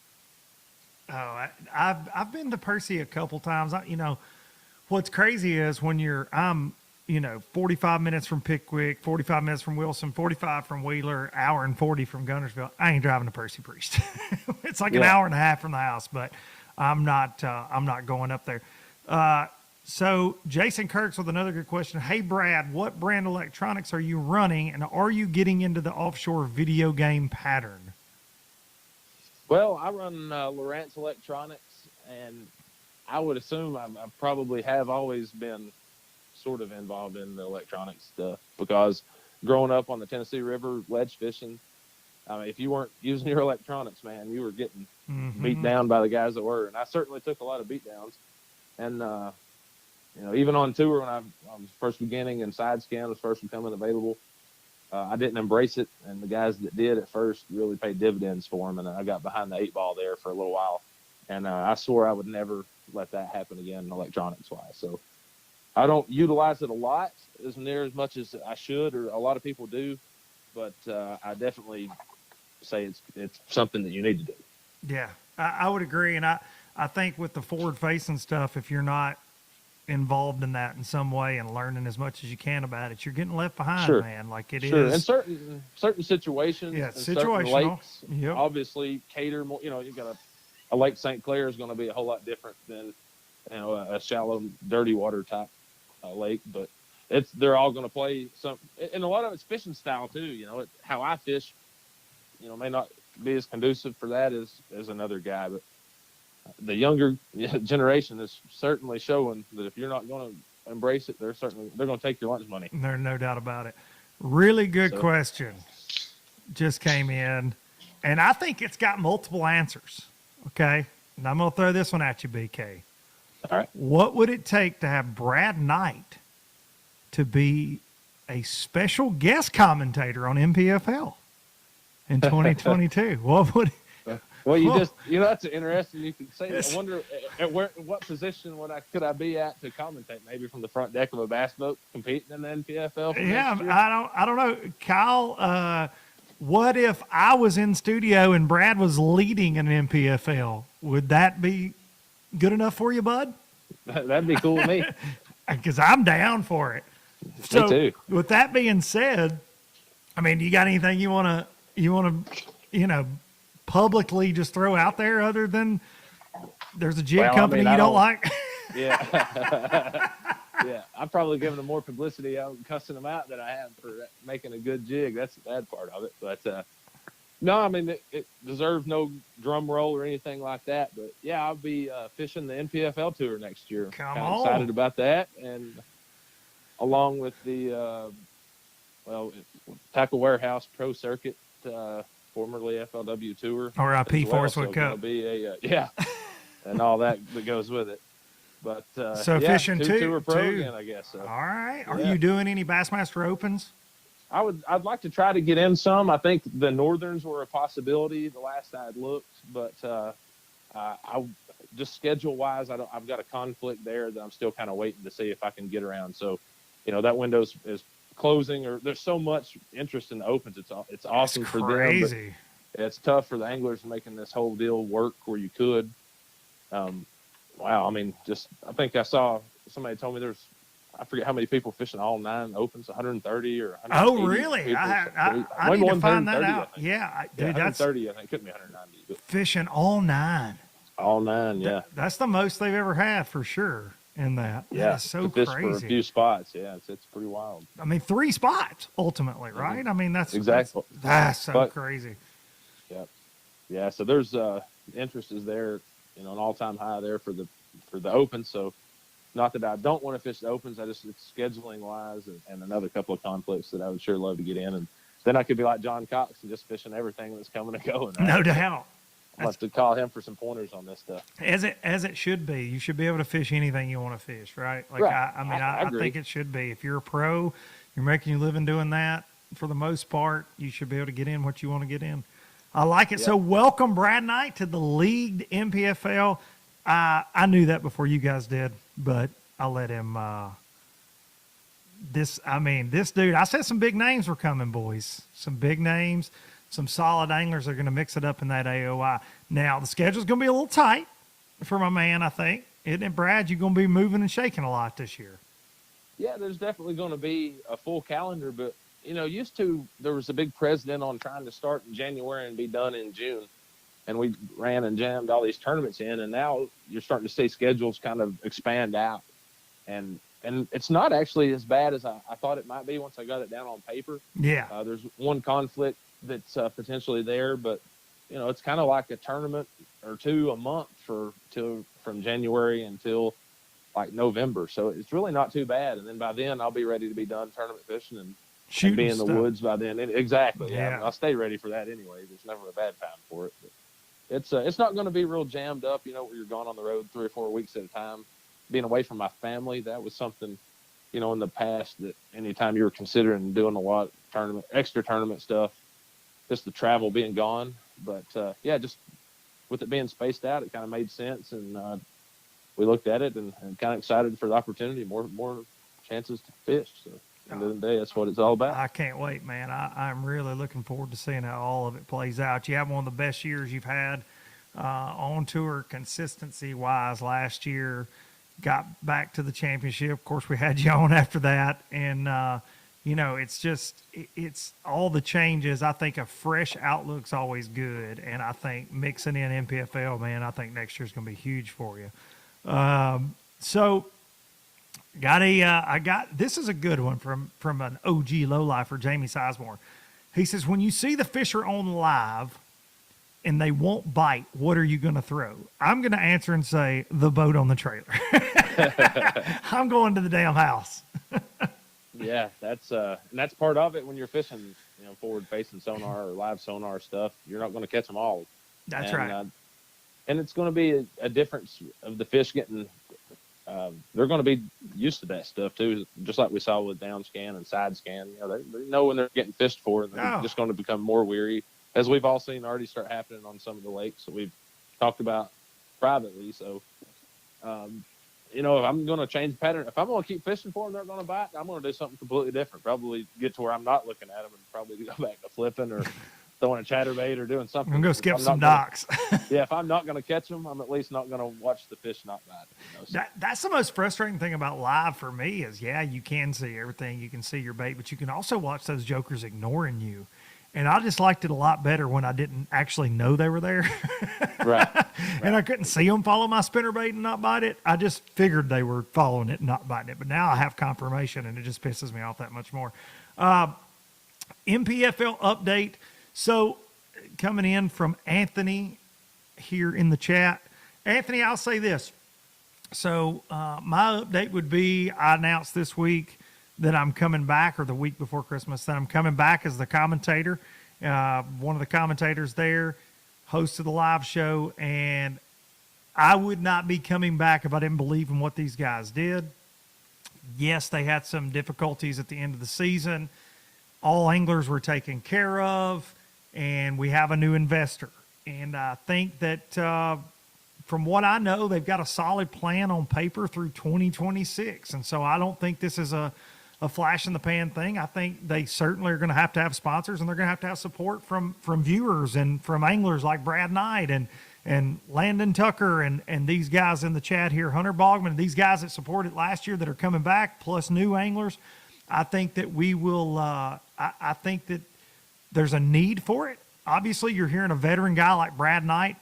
Oh, I've been to Percy a couple times. What's crazy is when I'm 45 minutes from Pickwick, 45 minutes from Wilson, 45 from Wheeler, hour and 40 from Gunnersville. I ain't driving to Percy Priest. It's like an Yeah. hour and a half from the house, but I'm not going up there. So Jason Kirks with another good question. Hey Brad, what brand electronics are you running, and are you getting into the offshore video game pattern? Well, I run Lowrance Electronics, and I would assume I probably have always been sort of involved in the electronics stuff, because growing up on the Tennessee River ledge fishing, if you weren't using your electronics, man, you were getting beat down by the guys that were. And I certainly took a lot of beat downs. And, even on tour when I was first beginning and side scan was first becoming available, I didn't embrace it. And the guys that did at first really paid dividends for them. And I got behind the 8-ball there for a little while. And I swore I would never let that happen again electronics wise. So I don't utilize it a lot, as near as much as I should, or a lot of people do. But I definitely say it's something that you need to do. Yeah, I would agree. And I think with the forward facing stuff, if you're not involved in that in some way and learning as much as you can about it, you're getting left behind, Sure. man. Like it Sure. is. In certain situations, Yeah, and certain situational. lakes, Yep. obviously cater more. You've got a Lake St. Clair is going to be a whole lot different than a shallow, dirty water type lake, but they're all going to play some, and a lot of it's fishing style too. How I fish, may not be as conducive for that as another guy, but the younger generation is certainly showing that if you're not going to embrace it, they're going to take your lunch money. There's no doubt about it. Really good So- question just came in, and I think it's got multiple answers. Okay, and I'm gonna throw this one at you, BK. All right. What would it take to have Brad Knight to be a special guest commentator on MPFL in 2022? What would? Well, that's interesting. You could say that. I wonder what position could I be at to commentate? Maybe from the front deck of a bass boat competing in the NPFL. for Yeah, next year? I don't know, Kyle. What if I was in studio and Brad was leading an MPFL? Would that be good enough for you, bud? That'd be cool with me. Because I'm down for it. So, too. with that being said, I mean, do you got anything you want to, publicly just throw out there other than there's a jig Well, I company mean, I you don't don't- like? Yeah. Yeah. I'm probably giving them more publicity out and cussing them out than I have for making a good jig. That's the bad part of it. But no, I mean, it deserves no drum roll or anything like that. But yeah, I'll be fishing the NPFL tour next year. Come Kinda on. excited about that. And along with the, Tackle Warehouse Pro Circuit, formerly FLW Tour. R.I.P. as well. Forrest So Wood gonna Cup. be and all that goes with it. But So fishing tour pro too. again, I guess. So All right. Are Yeah. you doing any Bassmaster Opens? I'd like to try to get in some. I think the Northerns were a possibility the last I had looked, but I just schedule wise, I've got a conflict there that I'm still kind of waiting to see if I can get around. So, that window is closing, or there's so much interest in the Opens. It's awesome That's for them, but crazy. it's tough for the anglers making this whole deal work where you could. Wow. I mean, I think I saw somebody told me I forget how many people fishing all 9 Opens, 130 or 180. Oh, really? people. I Maybe need to find that 130, I out. think. Yeah, dude, Yeah, that's 130, I think. It couldn't be 190, but fishing all 9. all 9, yeah. That's the most they've ever had for sure in that. Yeah, That is so to fish for a crazy. few spots. Yeah, it's pretty wild. I mean, 3 spots ultimately, right? I mean, that's Exactly. That's so But- crazy. Yeah, so there's interest is there, an all-time high there for the Open. So not that I don't want to fish the Opens, it's scheduling wise and another couple of conflicts that I would sure love to get in, and then I could be like John Cox and just fishing everything that's coming and going. Right? No doubt. I'll have to call him for some pointers on this stuff. As it should be. You should be able to fish anything you want to fish, right? Like Right. I I think agree. it should be. If you're a pro, you're making your living doing that, for the most part, you should be able to get in what you want to get in. I like it. Yeah. So welcome Brad Knight to the league MPFL. I knew that before you guys did, but I'll let him this dude, I said some big names were coming, boys. Some big names, some solid anglers are going to mix it up in that AOI. Now, the schedule's going to be a little tight for my man, I think. Isn't it, Brad? You're going to be moving and shaking a lot this year. Yeah, there's definitely going to be a full calendar, but used to there was a big precedent on trying to start in January and be done in June, and we ran and jammed all these tournaments in, and now you're starting to see schedules kind of expand out, and it's not actually as bad as I thought it might be once I got it down on paper. Yeah. There's one conflict that's potentially there, but it's kind of like a tournament or two a month from January until like November. So it's really not too bad. And then by then I'll be ready to be done tournament fishing and be in the woods by then. Exactly. Yeah. I mean, I'll stay ready for that anyway. There's never a bad time for it. But it's not going to be real jammed up, where you're gone on the road 3 or 4 weeks at a time. Being away from my family, that was something, in the past that anytime you were considering doing a lot of extra tournament stuff, just the travel being gone. But just with it being spaced out, it kind of made sense. And we looked at it and kind of excited for the opportunity, more chances to fish. So at the end of the day, that's what it's all about. I can't wait, man. I'm really looking forward to seeing how all of it plays out. You have one of the best years you've had on tour consistency-wise last year. Got back to the championship. Of course, we had you on after that. And, it's all the changes. I think a fresh outlook's always good. And I think mixing in NPFL, man, I think next year's going to be huge for you. So this is a good one from an OG lowlifer, Jamie Sizemore. He says, when you see the fisher on live and they won't bite, what are you going to throw? I'm going to answer and say the boat on the trailer. I'm going to the damn house. Yeah, that's part of it when you're fishing, forward facing sonar or live sonar stuff. You're not going to catch them all. That's right. And it's going to be a difference of the fish getting, they're going to be used to that stuff too, just like we saw with down scan and side scan. They know when they're getting fished for, and they're just going to become more weary, as we've all seen already start happening on some of the lakes that we've talked about privately. So, if I'm going to change pattern, if I'm going to keep fishing for them, they're going to bite, I'm going to do something completely different. Probably get to where I'm not looking at them and probably go back to flipping or throwing a chatterbait or doing something. I'm going to skip some docks. Yeah, if I'm not going to catch them, I'm at least not going to watch the fish not bite. So. That's the most frustrating thing about live for me is, you can see everything. You can see your bait, but you can also watch those jokers ignoring you. And I just liked it a lot better when I didn't actually know they were there. Right. And I couldn't see them follow my spinnerbait and not bite it. I just figured they were following it and not biting it. But now I have confirmation, and it just pisses me off that much more. NPFL update. So coming in from Anthony here in the chat. Anthony, I'll say this. So my update would be, I announced this week that I'm coming back, or the week before Christmas, that I'm coming back as the commentator. One of the commentators there hosted the live show, and I would not be coming back if I didn't believe in what these guys did. Yes, they had some difficulties at the end of the season. All anglers were taken care of, and we have a new investor. And I think that from what I know, they've got a solid plan on paper through 2026. And so I don't think this is a flash in the pan thing. I think they certainly are going to have sponsors, and they're going to have support from viewers and from anglers like Brad Knight and Landon Tucker and these guys in the chat here, Hunter Bogman, these guys that supported last year that are coming back, plus new anglers. I think that we will, I think that there's a need for it. Obviously, you're hearing a veteran guy like Brad Knight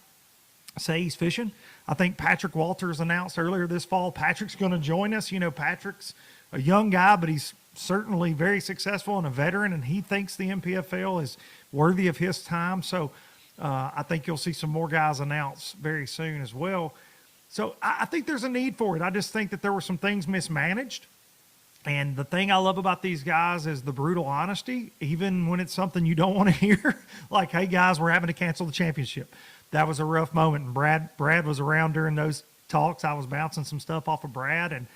say he's fishing. I think Patrick Walters announced earlier this fall, Patrick's going to join us. Patrick's a young guy, but he's certainly very successful and a veteran, and he thinks the NPFL is worthy of his time. So I think you'll see some more guys announce very soon as well. So I think there's a need for it. I just think that there were some things mismanaged. And the thing I love about these guys is the brutal honesty, even when it's something you don't want to hear. Like, hey, guys, we're having to cancel the championship. That was a rough moment. And Brad was around during those talks. I was bouncing some stuff off of Brad, and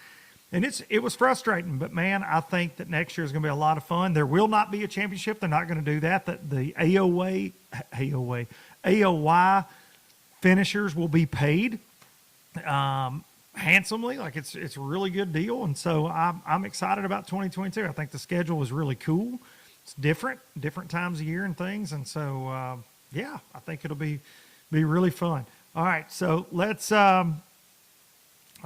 it was frustrating, but man, I think that next year is going to be a lot of fun. There will not be a championship. They're not going to do that. The AOY finishers will be paid. handsomely. Like it's a really good deal, and so I'm excited about 2022. I think the schedule was really cool. It's different times of year and things, and so yeah, I think it'll be really fun. All right, so let's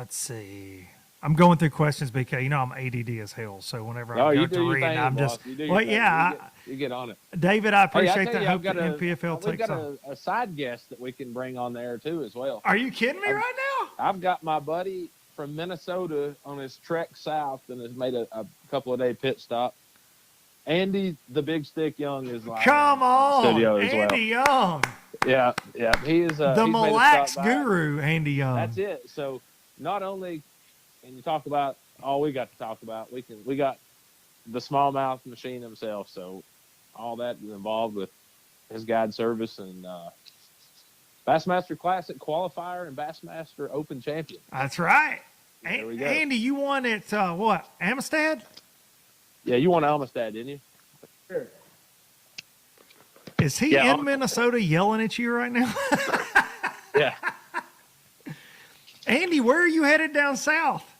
see. I'm going through questions, BK. You know I'm ADD as hell, so whenever Oh, I you go do to your read, thing, I'm boss. just You do your well, thing. yeah. You get on it. David, I Hey, I appreciate tell that. you, Hope I've got the NPFL we've takes got off. a side guest that we can bring on there too as well. Are you kidding me right now? I've got my buddy from Minnesota on his trek south and has made a couple of day pit stop. Andy, the Big Stick Young, is like Come on, studio as Andy Young, Yeah, he is the he's made a Mille stop Lacs by. guru, Andy Young. That's it. So not only can you talk about all we got to talk about, we got the smallmouth machine himself. So all that is involved with his guide service and Bassmaster Classic qualifier and Bassmaster Open champion. That's right. There we go. Andy, you won at what? Amistad? Yeah, you won Almastad, didn't you? Sure. Is he Yeah, in Minnesota yelling at you right now? Yeah. Andy, where are you headed down south?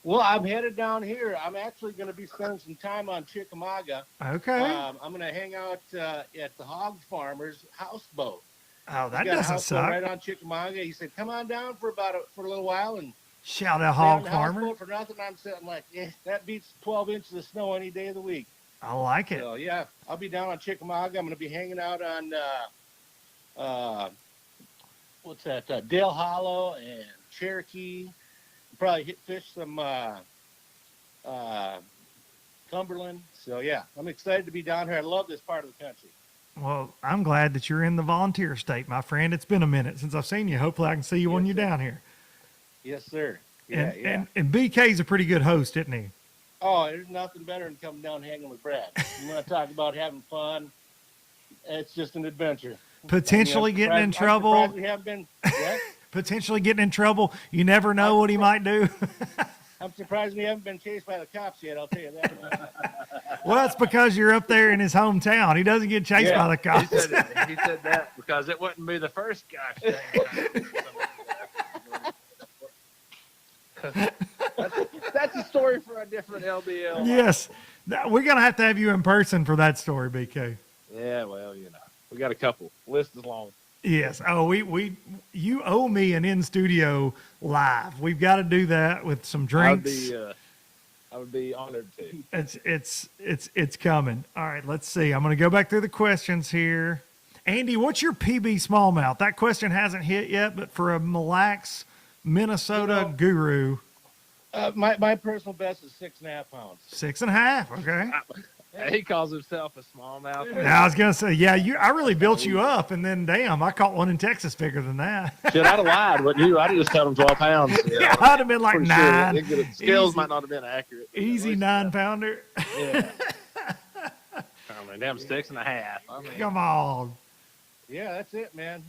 Well, I'm headed down here. I'm actually going to be spending some time on Chickamauga. Okay. I'm going to hang out at the Hog Farmer's houseboat. Oh, that He's got a doesn't houseboat suck. right on Chickamauga. He said, "Come on down for a little while and Shout out stay on Hog the Farmer. houseboat for nothing." I'm sitting like, that beats 12 inches of snow any day of the week. I like it. So yeah, I'll be down on Chickamauga. I'm going to be hanging out on what's that? Dale Hollow and Cherokee. Probably fish some Cumberland. So yeah, I'm excited to be down here. I love this part of the country. Well, I'm glad that you're in the volunteer state, my friend. It's been a minute since I've seen you. Hopefully I can see you when Yes, you're sir. down here. Yes, sir. Yeah, yeah. And BK's a pretty good host, isn't he? Oh, there's nothing better than coming down hanging with Brad. You want to talk about having fun? It's just an adventure. Potentially getting in I'm trouble. surprised we haven't been. Yeah, Potentially getting in trouble. You never know what he might do. I'm surprised we haven't been chased by the cops yet. I'll tell you that. Well, it's because you're up there in his hometown. He doesn't get chased Yeah, by the cops. He said that because it wouldn't be the first gosh dang. That's a story for a different LBL. Yes. We're going to have you in person for that story, BK. Yeah, well, we got a couple. List is long. Yes. Oh, you owe me an in studio live. We've got to do that with some drinks. I would be honored to. It's coming. All right, let's see. I'm going to go back through the questions here. Andy, what's your PB smallmouth? That question hasn't hit yet, but for a Mille Lacs, Minnesota guru, My personal best is 6.5 pounds. 6.5. Okay. He calls himself a smallmouth. Now I was gonna say, yeah, I really built you up, and then damn, I caught one in Texas bigger than that. Shit, I'd have lied, wouldn't you? I'd have just told him 12 pounds. Yeah, I'd have been like Pretty 9. Sure scales Easy. might not have been accurate. Easy 9-pounder. Yeah. I mean, damn 6.5. I mean, Come on. Yeah, that's it, man.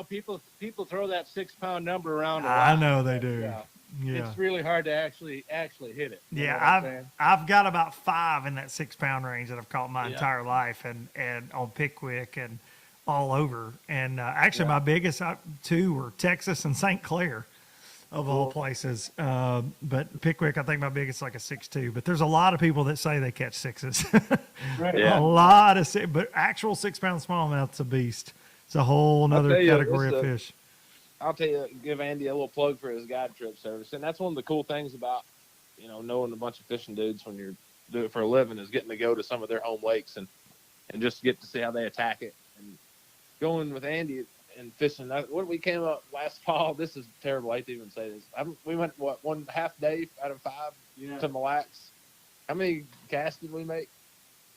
People throw that 6 pound number around. A I lot. know they do. Yeah. Yeah. It's really hard to actually hit it. You know Yeah, what I'm saying? I've got about 5 in that 6-pound range that I've caught my Yeah. entire life, and on Pickwick and all over. And actually, Yeah. my biggest 2 were Texas and St. Clair, of all places. But Pickwick, I think my biggest is like a 6.2. But there's a lot of people that say they catch 6s. Right. Yeah. A lot of but actual 6-pound smallmouth's a beast. It's a whole nother tell you, category of it's fish. I'll tell you, give Andy a little plug for his guide trip service. And that's one of the cool things about, knowing a bunch of fishing dudes when you're doing it for a living is getting to go to some of their home lakes and just get to see how they attack it. And going with Andy and fishing, when we came up last fall, this is terrible. I hate to even say this. We went, 1.5 day out of 5 to Mille Lacs. How many casts did we make?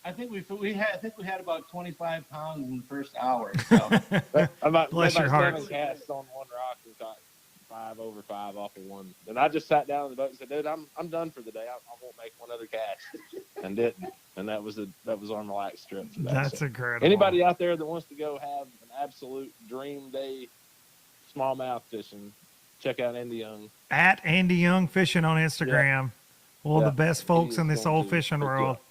I think we had about 25 pounds in the first hour. So. About Bless your 7 heart. casts on one rock. We caught 5 over 5 off of one. And I just sat down in the boat and said, "Dude, I'm done for the day. I won't make one other cast," and didn't. And that was our Mille Lacs trip. For that. That's So incredible. anybody out there that wants to go have an absolute dream day smallmouth fishing, check out Andy Young. At Andy Young Fishing on Instagram. One of the Yeah. best folks He in is this going whole to fishing hook you world. up.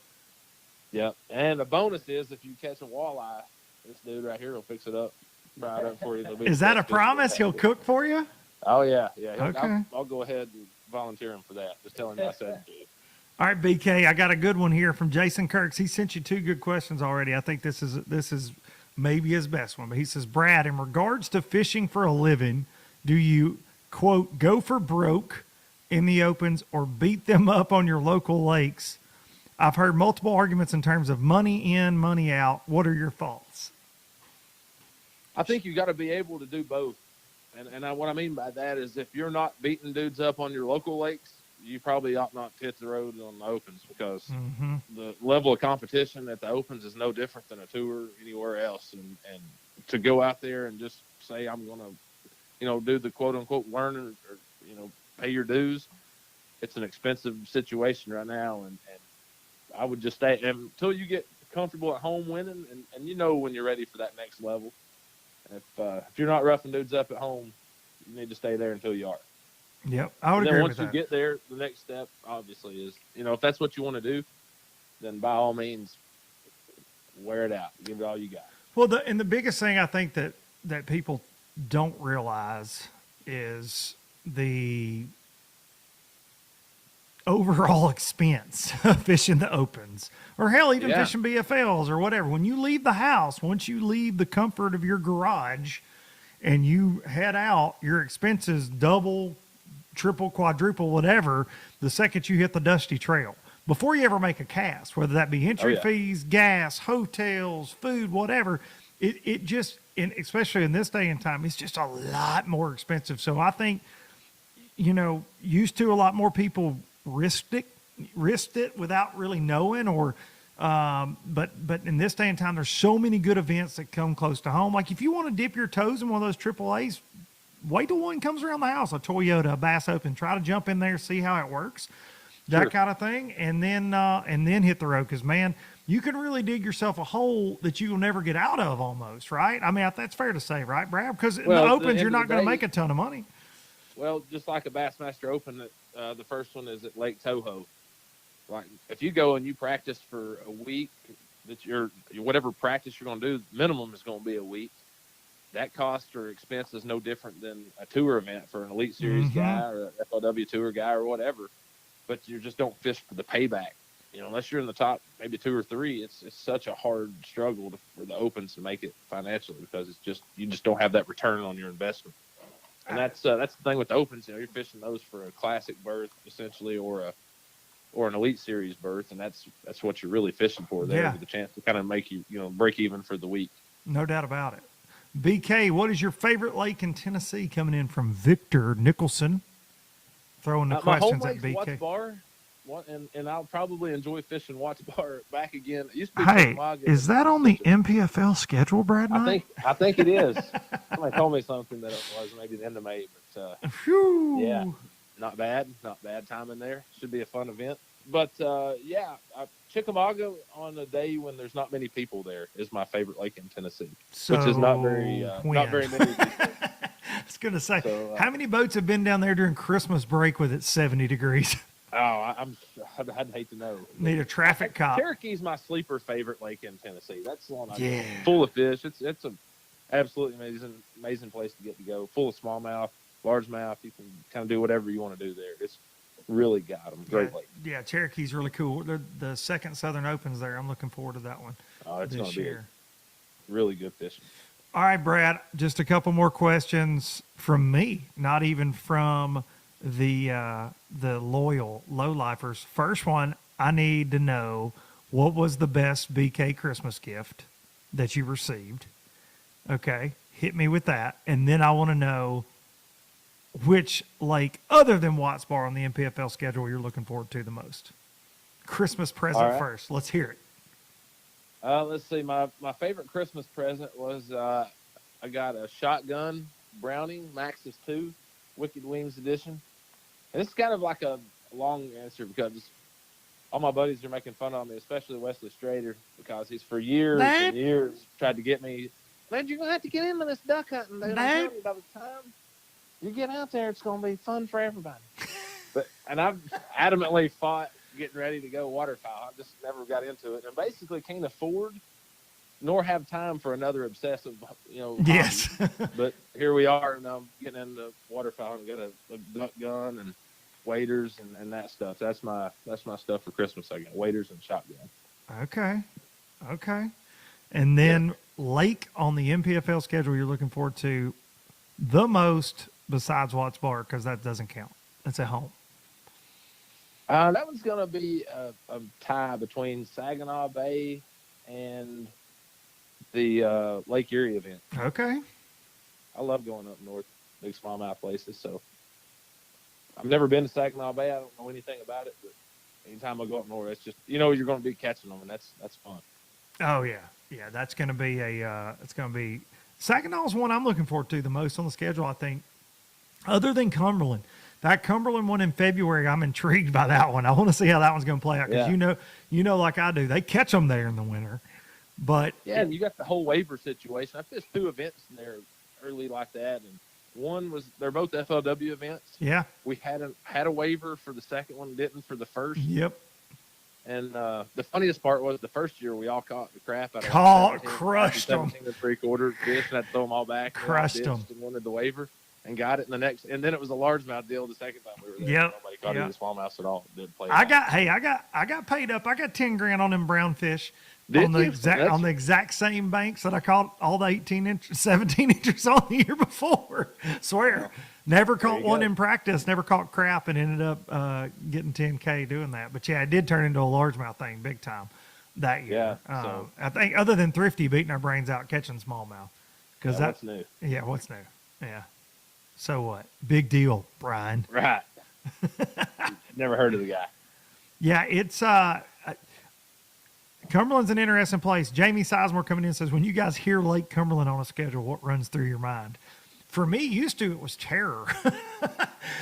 Yep. And the bonus is if you catch a walleye, this dude right here will fix it up right up for you. It'll be Is the that a best fish promise? you've He'll had. cook for you? Oh yeah, yeah. Okay. I'll go ahead and volunteer him for that. Just tell him I said. All right, BK, I got a good one here from Jason Kirks. He sent you 2 good questions already. I think this is maybe his best one. But he says, Brad, in regards to fishing for a living, do you quote go for broke in the opens or beat them up on your local lakes? I've heard multiple arguments in terms of money in, money out. What are your thoughts? I think you got to be able to do both. And what I mean by that is if you're not beating dudes up on your local lakes, you probably ought not to hit the road on the opens because the level of competition at the opens is no different than a tour anywhere else. And to go out there and just say, I'm going to, do the quote unquote learn or pay your dues, it's an expensive situation right now. And I would just stay until you get comfortable at home winning and when you're ready for that next level. If you're not roughing dudes up at home, you need to stay there until you are. Yep, I would And agree then with once that. you get there, the next step obviously is, if that's what you want to do, then by all means, wear it out. Give it all you got. Well, the biggest thing I think that people don't realize is the overall expense of fishing the opens, or hell, even Yeah. fishing BFLs or whatever. When you leave the house, once you leave the comfort of your garage and you head out, your expenses double, triple, quadruple, whatever, the second you hit the dusty trail. Before you ever make a cast, whether that be entry yeah. fees, gas, hotels, food, whatever, it just, and especially in this day and time, it's just a lot more expensive. So I think, used to a lot more people risked it without really knowing, or but in this day and time, there's so many good events that come close to home. Like if you want to dip your toes in one of those AAAs, wait till one comes around the house, a Toyota, a Bass Open, try to jump in there, see how it works, that Sure. kind of thing, and then hit the road. Because man, you can really dig yourself a hole that you will never get out of, almost, right? I mean, that's fair to say, right, Brad? Because in Well, the at the opens, end you're of the not going to day- make a ton of money. Well, just like a Bassmaster Open, the first one is at Lake Toho. Like if you go and you practice for a week, that whatever practice you're going to do, minimum is going to be a week. That cost or expense is no different than a tour event for an Elite Series guy or a FLW Tour guy or whatever. But you just don't fish for the payback. Unless you're in the top maybe 2 or 3, it's such a hard struggle for the opens to make it financially because you just don't have that return on your investment. And that's the thing with the opens. You're fishing those for a classic berth essentially, or an Elite Series berth, and that's what you're really fishing for there, Yeah. with the chance to kind of make you break even for the week. No doubt about it. BK, what is your favorite lake in Tennessee? Coming in from Victor Nicholson. Throwing the My home questions at lake's BK. Watts Bar, and I'll probably enjoy fishing Watts Bar back again. It used to be Hey, Chickamauga, is but that on the MPFL schedule, Brad Knight? I think it is. Somebody told me something that it was maybe the end of May, but Phew. yeah, not bad time in there. Should be a fun event. But Chickamauga on a day when there's not many people there is my favorite lake in Tennessee, which is not very when? many people. I was going to say, So, how many boats have been down there during Christmas break with it 70 degrees? Oh, I'd hate to know. Need a traffic cop. Cherokee's my sleeper favorite lake in Tennessee. That's the one Yeah. full of fish. It's an absolutely amazing place to get to go. Full of smallmouth, largemouth. You can kind of do whatever you want to do there. It's really got them. Great lake. Yeah, Cherokee's really cool. The second Southern Opens there. I'm looking forward to that one It's going this to be year. really good fishing. All right, Brad, just a couple more questions from me, not even from the loyal low-lifers. First one, I need to know, what was the best BK Christmas gift that you received? Okay, hit me with that. And then I want to know which lake other than Watts Bar on the MPFL schedule you're looking forward to the most. Christmas present All right. first. Let's hear it. Let's see. My favorite Christmas present was I got a shotgun Browning Maxxis 2 Wicked Wings edition. And this is kind of like a long answer because all my buddies are making fun of me, especially Wesley Strader, because he's for years and years tried to get me. Man, you're gonna have to get into this duck hunting, dude. I'm telling you, by the time you get out there, it's gonna be fun for everybody. And I've adamantly fought getting ready to go waterfowl. I just never got into it, and basically can't afford nor have time for another obsessive, Yes. hobby. But here we are, and I'm getting into waterfowl and got a duck gun and waders and that stuff. That's my stuff for Christmas. I got waders and shotgun. Okay. Okay. And then lake on the MPFL schedule you're looking forward to the most besides Watts Bar, because that doesn't count. That's at home. That was going to be a tie between Saginaw Bay and the Lake Erie event. Okay. I love going up north, big smallmouth places. So I've never been to Saginaw Bay. I don't know anything about it, but anytime I go up north, it's just you're going to be catching them, and that's fun. Oh yeah, yeah. That's going to be Saginaw's one I'm looking forward to the most on the schedule. I think, other than Cumberland, that Cumberland one in February, I'm intrigued by that one. I want to see how that one's going to play out because like I do, they catch them there in the winter. But yeah, and you got the whole waiver situation. I fished 2 events in there early like that, and one was they're both FLW events. Yeah, we had a waiver for the second one, didn't for the first. Yep. And the funniest part was the first year we all caught the crap out of crushed them. 17 3/4 fish, and had to throw them all back. Crushed them. And wanted the waiver and got it in the next. And then it was a largemouth deal the second time we were there. Yep. Nobody caught any smallmouths at all. Didn't play. I got paid up. I got 10 grand on them brown fish. On the exact same banks that I caught all the 17 inches on the year before. Swear. Never caught one in practice, never caught crap, and ended up getting 10K doing that. But yeah, it did turn into a largemouth thing big time that year. Yeah. I think other than Thrifty beating our brains out catching smallmouth. Because that's new. Yeah, what's new? Yeah. So what? Big deal, Brian. Right. Never heard of the guy. Yeah, it's Cumberland's an interesting place. Jamie Sizemore coming in says, when you guys hear Lake Cumberland on a schedule, what runs through your mind? For me, used to, it was terror.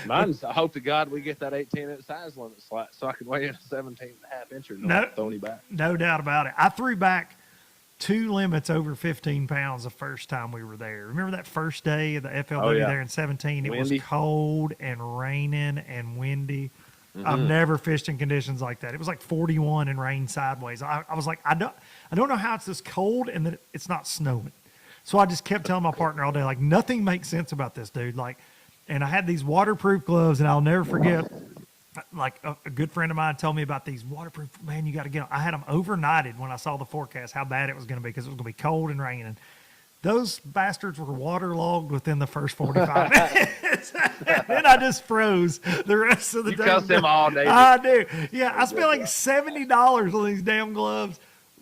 Mine's, I hope to God we get that 18-inch size limit slot so I can weigh in a 17.5-incher. No, throw any back. No doubt about it. I threw back 2 limits over 15 pounds the first time we were there. Remember that first day of the FLW there in 17? It was cold and raining and windy. Mm-hmm. I've never fished in conditions like that. It was like 41 and rain sideways. I was like, I don't know how it's this cold and that it's not snowing. So I just kept telling my partner all day, like, nothing makes sense about this, dude. Like, and I had these waterproof gloves, and I'll never forget, like, a good friend of mine told me about these waterproof, man, you got to get them. I had them overnighted when I saw the forecast, how bad it was going to be, because it was going to be cold and raining. Those bastards were waterlogged within the first 45 minutes. And then I just froze the rest of the day. You cussed them all day. I do. Yeah, I spent like $70 on these damn gloves.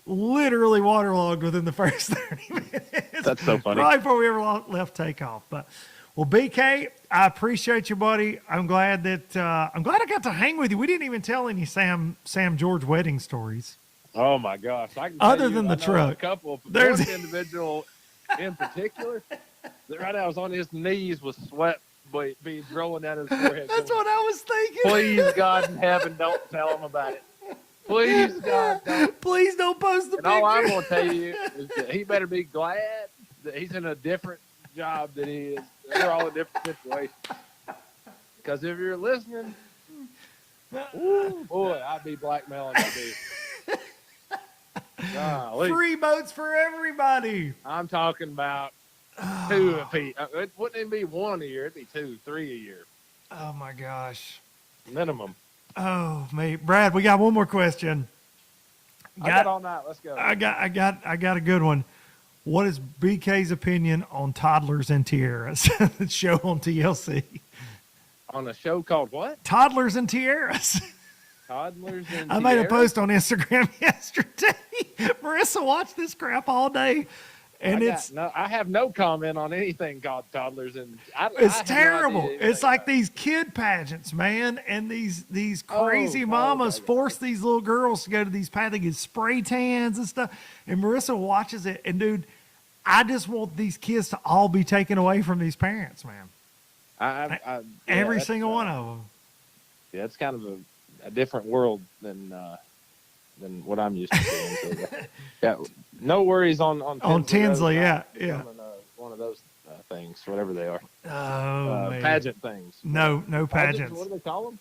Literally waterlogged within the first 30 minutes. That's so funny. Right before we ever left takeoff. But, well, BK, I appreciate you, buddy. I'm glad I got to hang with you. We didn't even tell any Sam George wedding stories. Oh my gosh! I can Other tell than you, the I know truck, a couple. there's one individual in particular that right now was on his knees with sweat beads rolling down his forehead. That's what I was thinking. Please, God in heaven, don't tell him about it. Please, God, don't. Please don't post the And picture. all I'm going to tell you is that he better be glad that he's in a different job than he is. They're all in different situations. Because if you're listening, ooh, boy, I'd be blackmailing that dude. Golly. Free boats for everybody. I'm talking about 2 a piece. It wouldn't even be 1 a year. It'd be 2, 3 a year. Oh, my gosh. Minimum. Oh, mate. Brad, we got one more question. I got all night. Let's go. I got a good one. What is BK's opinion on toddlers and tiaras? The show on TLC. On a show called what? Toddlers and tiaras. Toddlers and I made a Tiaras? post on Instagram yesterday. Marissa watched this crap all day. And I have no comment on anything called toddlers, and it's terrible. It's like these kid pageants, man, and these crazy mamas force these little girls to go to these pageants. They get spray tans and stuff. And Marissa watches it, and dude, I just want these kids to all be taken away from these parents, man. Every single one of them. Yeah, it's kind of a different world than what I'm used to seeing. So, yeah, no worries on Tinsley. Yeah. One of those things, whatever they are. Oh, man. Pageant things. No pageants. What do they call them?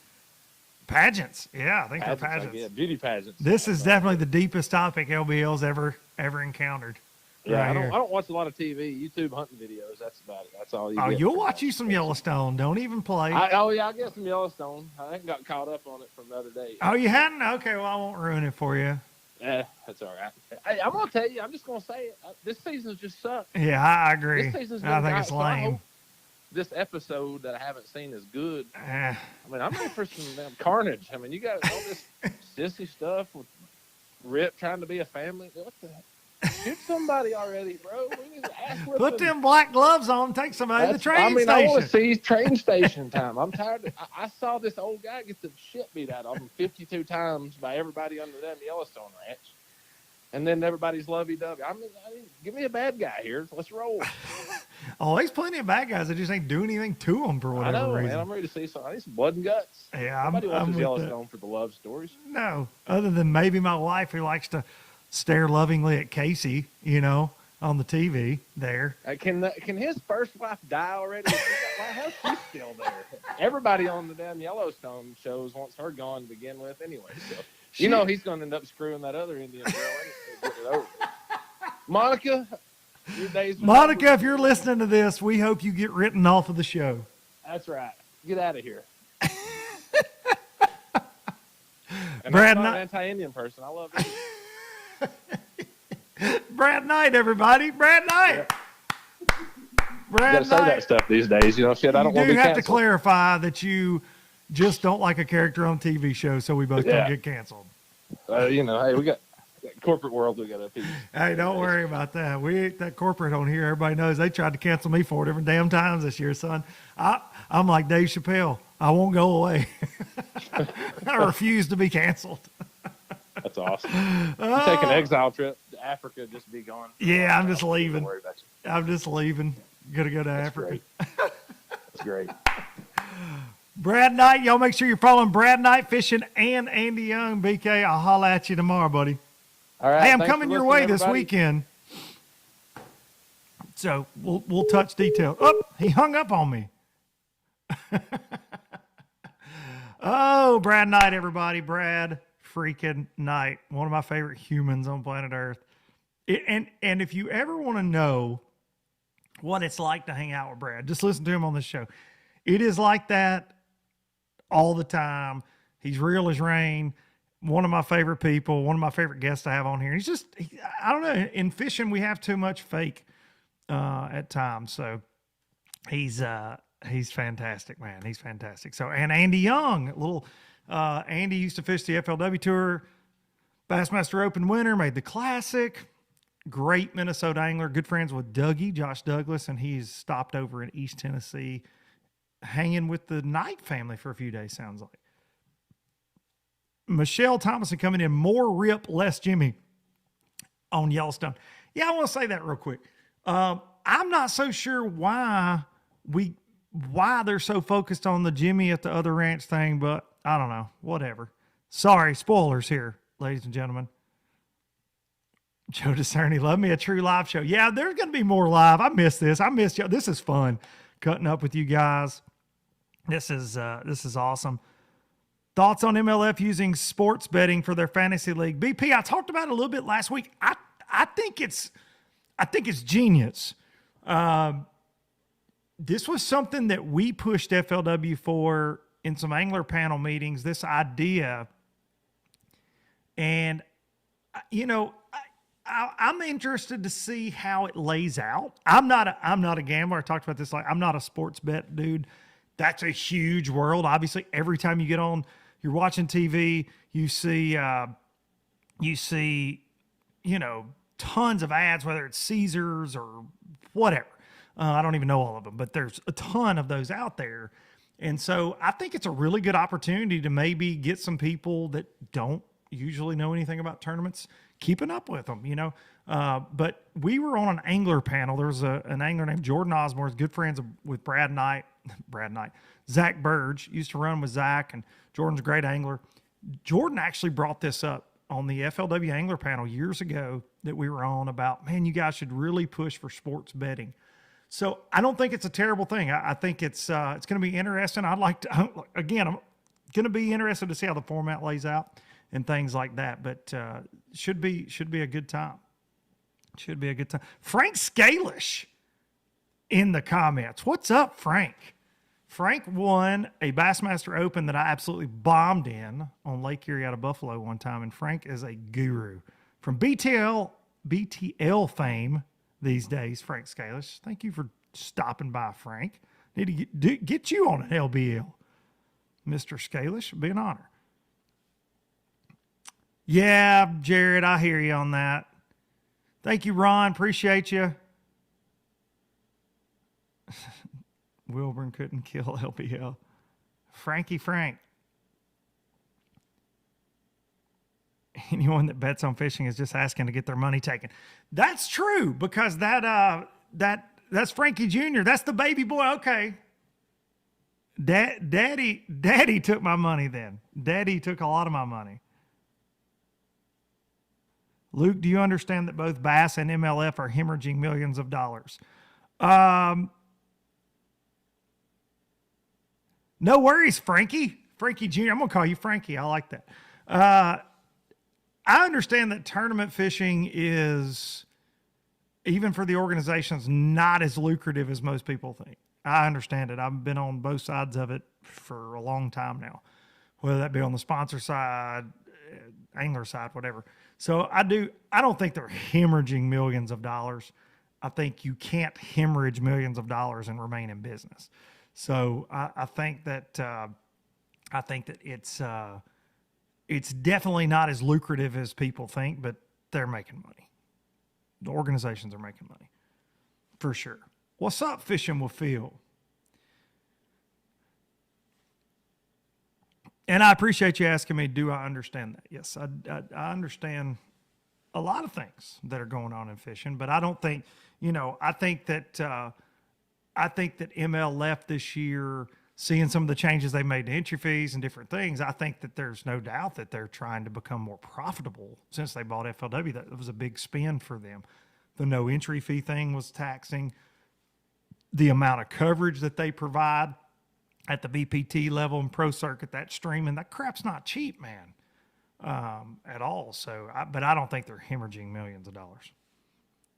Pageants. Yeah, I think they're pageants. Beauty pageants. This is definitely the deepest topic LBL's ever encountered. Yeah, Right I don't. here. I don't watch a lot of TV. YouTube hunting videos. That's about it. That's all you. Oh, get you'll from watch that. you some Yellowstone. Don't even play. Oh yeah, I get some Yellowstone. I ain't got caught up on it from the other day. Oh, you hadn't? Okay, well, I won't ruin it for you. Yeah, that's all right. Hey, I'm gonna tell you. I'm just gonna say it. This season's just sucked. Yeah, I agree. This season's I been think it's so I lame. hope this episode that I haven't seen is good. Eh, I mean, I'm ready for some damn carnage. I mean, you got all this sissy stuff with Rip trying to be a family. What the heck? Shoot somebody already, bro. We need to ass put whipping. them black gloves on. Take somebody to the train I mean, I want to station. see train station time. I'm tired. I saw this old guy get the shit beat out of him 52 times by everybody under them Yellowstone Ranch, and then everybody's lovey-dovey. I mean, give me a bad guy here. Let's roll. Oh, there's plenty of bad guys that just ain't doing anything to them for I whatever know, reason. man. I'm ready to see some. I need some blood and guts. Yeah, Nobody I'm watches with that. Yellowstone for the love stories. No, other than maybe my wife who likes to stare lovingly at Casey, on the TV there. Can his first wife die already? Why how's she still there? Everybody on the damn Yellowstone shows wants her gone to begin with anyway. So he's going to end up screwing that other Indian girl anyway. Get it over with. Monica, your days. are Monica, over. if you're listening to this, we hope you get written off of the show. That's right. Get out of here. And Brad I'm not Knight- an anti-Indian person. I love it. Brad Knight, everybody. Brad Knight. You Brad got to say Knight. that stuff these days. Shit. I don't You want do to be have to canceled. clarify that you just don't like a character on TV show, so we both Yeah. don't get canceled. Hey, we got corporate world. We got to appease. Hey, don't worry about that. We ain't that corporate on here. Everybody knows they tried to cancel me 4 different damn times this year, son. I'm like Dave Chappelle. I won't go away. I refuse to be canceled. That's awesome. You take an exile trip to Africa, just be gone. Yeah, I'm just Don't leaving. worry about you. I'm just leaving. Gonna go to That's Africa. great. That's great. Brad Knight, y'all make sure you're following Brad Knight Fishing and Andy Young. BK, I'll holla at you tomorrow, buddy. All right. Hey, I'm thanks coming for your listening, way this everybody. weekend. So we'll touch details. Oh, he hung up on me. Oh, Brad Knight, everybody. Brad freaking Knight. One of my favorite humans on planet Earth. And if you ever want to know what it's like to hang out with Brad, just listen to him on this show. It is like that all the time. He's real as rain. One of my favorite people, one of my favorite guests to have on here. He's just, I don't know. In fishing, we have too much fake at times. So he's fantastic, man. He's fantastic. So, and Andy Young, Andy used to fish the FLW Tour, Bassmaster Open winner, made the Classic. Great Minnesota angler, good friends with Dougie, Josh Douglas, and he's stopped over in East Tennessee, hanging with the Knight family for a few days, sounds like. Michelle Thomason coming in, more Rip, less Jimmy on Yellowstone. Yeah, I want to say that real quick. I'm not so sure why they're so focused on the Jimmy at the other ranch thing, but I don't know. Whatever. Sorry, spoilers here, ladies and gentlemen. Joe Discerny, love me a true live show. Yeah, there's going to be more live. I miss this. I miss you. This is fun, cutting up with you guys. This is awesome. Thoughts on MLF using sports betting for their fantasy league? BP, I talked about it a little bit last week. I think it's genius. This was something that we pushed FLW for in some angler panel meetings, this idea. And, I'm interested to see how it lays out. I'm not a gambler. I talked about this. I'm not a sports bet dude. That's a huge world. Obviously, every time you get on, you're watching TV, you see, tons of ads, whether it's Caesars or whatever. I don't even know all of them, but there's a ton of those out there. And so I think it's a really good opportunity to maybe get some people that don't usually know anything about tournaments keeping up with them, But we were on an angler panel. There was an angler named Jordan Osmore, good friends with Brad Knight, Zach Burge, used to run with Zach, and Jordan's a great angler. Jordan actually brought this up on the FLW angler panel years ago that we were on about, man, you guys should really push for sports betting. So I don't think it's a terrible thing. I think it's going to be interesting. I'm going to be interested to see how the format lays out and things like that, but should be a good time. Should be a good time. Frank Scalish in the comments. What's up, Frank? Frank won a Bassmaster Open that I absolutely bombed in on Lake Erie out of Buffalo one time, and Frank is a guru. From BTL fame these days, Frank Scalish. Thank you for stopping by, Frank. Need to get you on an LBL. Mr. Scalish, it'd be an honor. Yeah, Jared, I hear you on that. Thank you, Ron. Appreciate you. Wilburn couldn't kill LBL. Frankie Frank. Anyone that bets on fishing is just asking to get their money taken. That's true, because that's Frankie Jr. That's the baby boy. Okay. Daddy took my money then. Daddy took a lot of my money. Luke, do you understand that both Bass and MLF are hemorrhaging millions of dollars? No worries, Frankie. Frankie Jr. I'm going to call you Frankie. I like that. I understand that tournament fishing is, even for the organizations, not as lucrative as most people think. I understand it. I've been on both sides of it for a long time now, whether that be on the sponsor side, angler side, whatever. So I don't think they're hemorrhaging millions of dollars. I think you can't hemorrhage millions of dollars and remain in business. So I think that it's definitely not as lucrative as people think, but they're making money. The organizations are making money for sure. What's up, Fishing with Phil? And I appreciate you asking me, do I understand that? Yes, I understand a lot of things that are going on in fishing, but I don't think, I think that ML left this year, seeing some of the changes they made to entry fees and different things. I think that there's no doubt that they're trying to become more profitable since they bought FLW. That was a big spend for them. The no entry fee thing was taxing. The amount of coverage that they provide at the BPT level and pro circuit, that streaming, that crap's not cheap, man, at all. So, but I don't think they're hemorrhaging millions of dollars.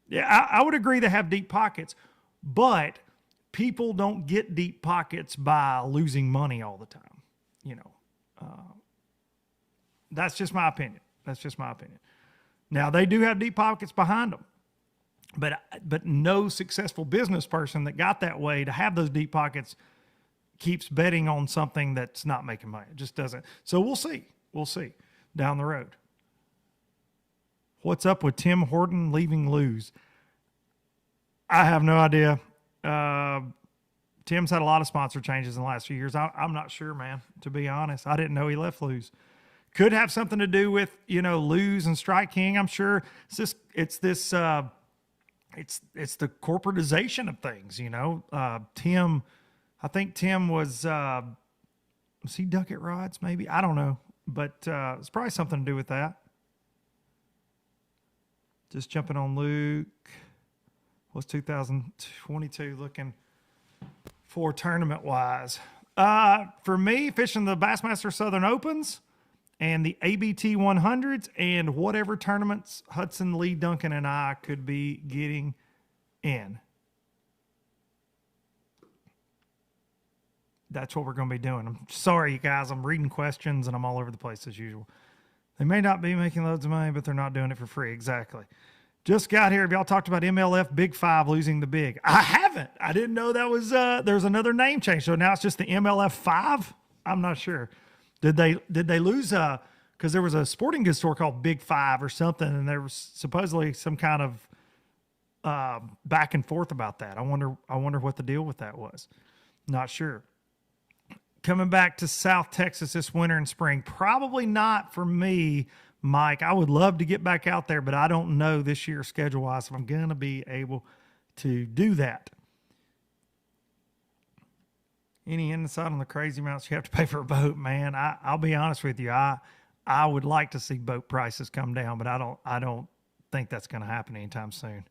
Yeah, I would agree they have deep pockets, but people don't get deep pockets by losing money all the time. That's just my opinion. Now, they do have deep pockets behind them, but no successful business person that got that way to have those deep pockets keeps betting on something that's not making money. It just doesn't. So we'll see down the road. What's up with Tim Horton leaving Lew's? I have no idea. Tim's had a lot of sponsor changes in the last few years. I'm not sure, man, to be honest. I didn't know he left Lew's. Could have something to do with, Lew's and Strike King. I'm sure it's the corporatization of things, Tim, I think Tim was he Ducket Rods maybe? I don't know, but it's probably something to do with that. Just jumping on Luke. What's 2022 looking for tournament-wise? For me, fishing the Bassmaster Southern Opens and the ABT 100s and whatever tournaments Hudson, Lee, Duncan, and I could be getting in. That's what we're going to be doing. I'm sorry, you guys. I'm reading questions and I'm all over the place as usual. They may not be making loads of money, but they're not doing it for free. Exactly. Just got here. Have y'all talked about MLF Big Five losing the big? I haven't. I didn't know that was there's another name change. So now it's just the MLF 5? I'm not sure. Did they lose because there was a sporting goods store called Big Five or something, and there was supposedly some kind of back and forth about that. I wonder what the deal with that was. Not sure. Coming back to South Texas this winter and spring, probably not for me, Mike. I would love to get back out there, but I don't know this year schedule-wise if I'm going to be able to do that. Any insight on the crazy amounts you have to pay for a boat, man? I'll be honest with you. I would like to see boat prices come down, but I don't think that's going to happen anytime soon.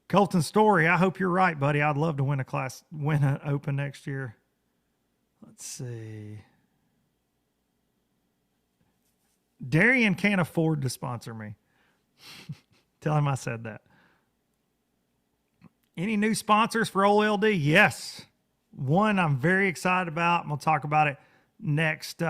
Colton Story, I hope you're right, buddy. I'd love to win an Open next year. Let's see. Darian can't afford to sponsor me. Tell him I said that. Any new sponsors for OLD? Yes. One I'm very excited about. I'm going to talk about it next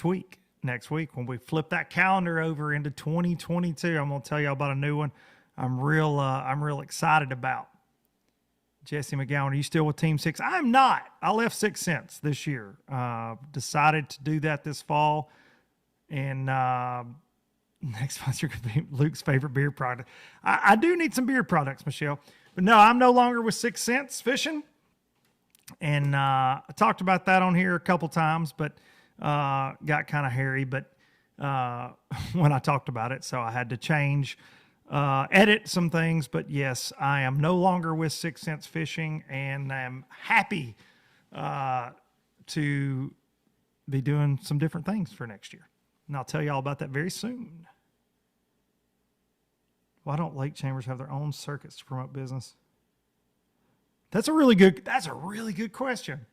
week. Next week when we flip that calendar over into 2022, I'm going to tell you about a new one I'm real excited about. Jesse McGowan, are you still with Team 6? I'm not. I left 6 Cents this year. Decided to do that this fall. And next sponsor could be Luke's favorite beer product. I do need some beer products, Michelle. But no, I'm no longer with 6 Cents Fishing. And I talked about that on here a couple times, but got kind of hairy. But when I talked about it, so I had to change, edit some things. But yes, I am no longer with 6 Cents Fishing, and I'm happy to be doing some different things for next year. And I'll tell you all about that very soon. Why don't lake chambers have their own circuits to promote business? That's a really good question.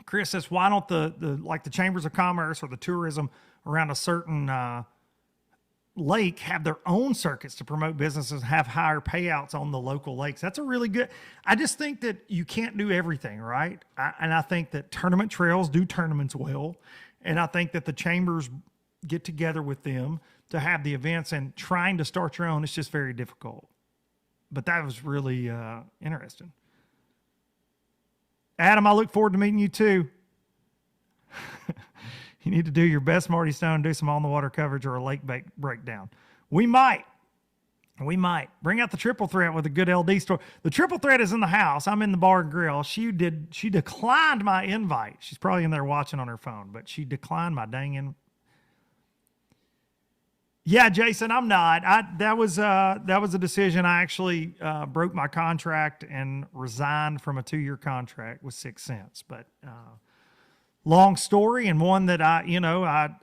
Chris says, why don't the chambers of commerce or the tourism around a certain lake have their own circuits to promote businesses and have higher payouts on the local lakes? That's a really good. I just think that you can't do everything, right? And I think that tournament trails do tournaments well. And I think that the chambers get together with them to have the events, and trying to start your own, it's just very difficult. But that was really interesting. Adam, I look forward to meeting you too. You need to do your best Marty Stone, do some on-the-water coverage or a lake breakdown. We might. Bring out the triple threat with a good LD story. The triple threat is in the house. I'm in the bar and grill. She declined my invite. She's probably in there watching on her phone, but she declined my dang invite. Yeah, Jason, I'm not. That was a decision. I actually broke my contract and resigned from a 2-year contract with 6 Cents. But long story, and one that I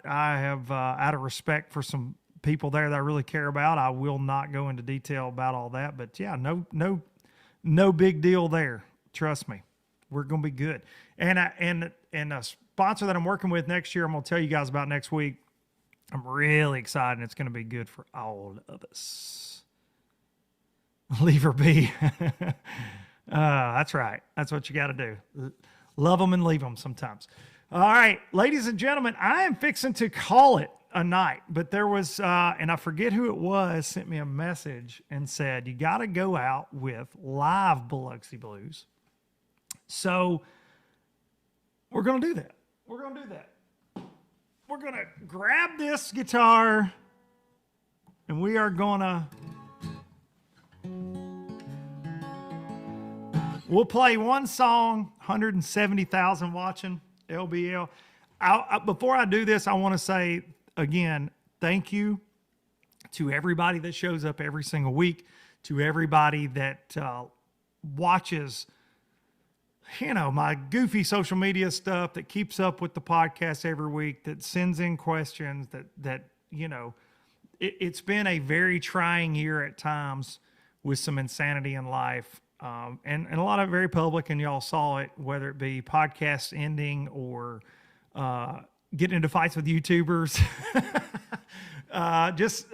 have out of respect for some people there that I really care about, I will not go into detail about all that. But yeah, no big deal there. Trust me, we're gonna be good. And a sponsor that I'm working with next year, I'm gonna tell you guys about next week. I'm really excited. It's going to be good for all of us. Leave her be. That's right. That's what you got to do. Love them and leave them sometimes. All right, ladies and gentlemen, I am fixing to call it a night. But there was, and I forget who it was, sent me a message and said, you got to go out with live Biloxi Blues. So we're going to do that. We're going to grab this guitar and we are going to, we'll play one song, 170,000 watching LBL. Before I do this, I want to say again, thank you to everybody that shows up every single week, to everybody that watches my goofy social media stuff, that keeps up with the podcast every week, that sends in questions, that it's been a very trying year at times with some insanity in life. And a lot of it very public, and y'all saw it, whether it be podcast ending or getting into fights with YouTubers, just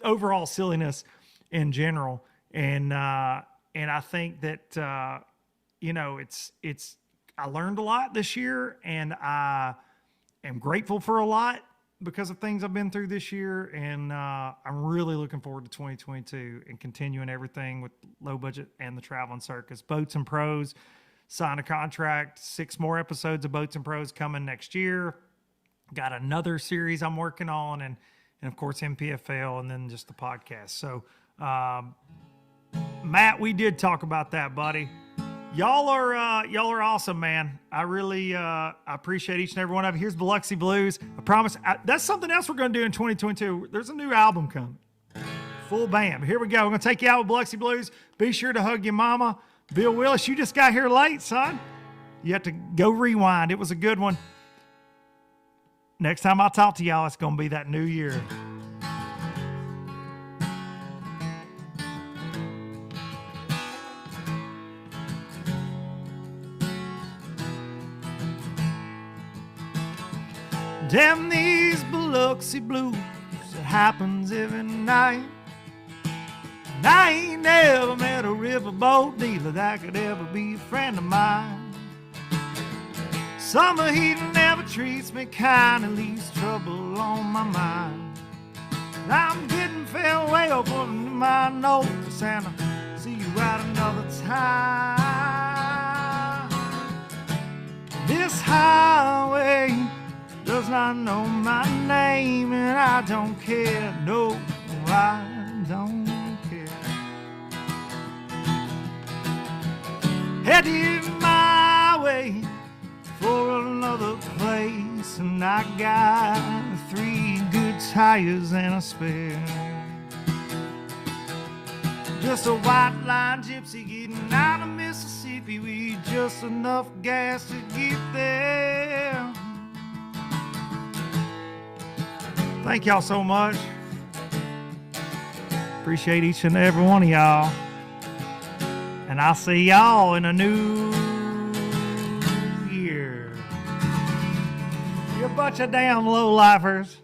overall silliness in general. And I think that, I learned a lot this year, and I am grateful for a lot because of things I've been through this year. And I'm really looking forward to 2022 and continuing everything with Low Budget and the Traveling Circus. Boats and Pros signed a contract, 6 more episodes of Boats and Pros coming next year. Got another series I'm working on, and of course MPFL, and then just the podcast. So Matt, we did talk about that, buddy. Y'all are awesome, man. I really I appreciate each and every one of you. Here's Biloxi Blues. I promise. That's something else we're going to do in 2022. There's a new album coming. Full band. Here we go. We're going to take you out with Biloxi Blues. Be sure to hug your mama. Bill Willis, you just got here late, son. You have to go rewind. It was a good one. Next time I talk to y'all, it's going to be that new year. Damn these Biloxi blues, it happens every night. And I ain't never met a riverboat dealer that could ever be a friend of mine. Summer heat never treats me kind, it leaves trouble on my mind. And I'm getting fareway over my notes, and I'll see you at another time. This highway does not know my name, and I don't care, no, I don't care. Headed my way for another place, and I got 3 good tires and a spare. Just a white line gypsy getting out of Mississippi with just enough gas to get there. Thank y'all so much. Appreciate each and every one of y'all. And I'll see y'all in a new year. You're a bunch of damn low-lifers.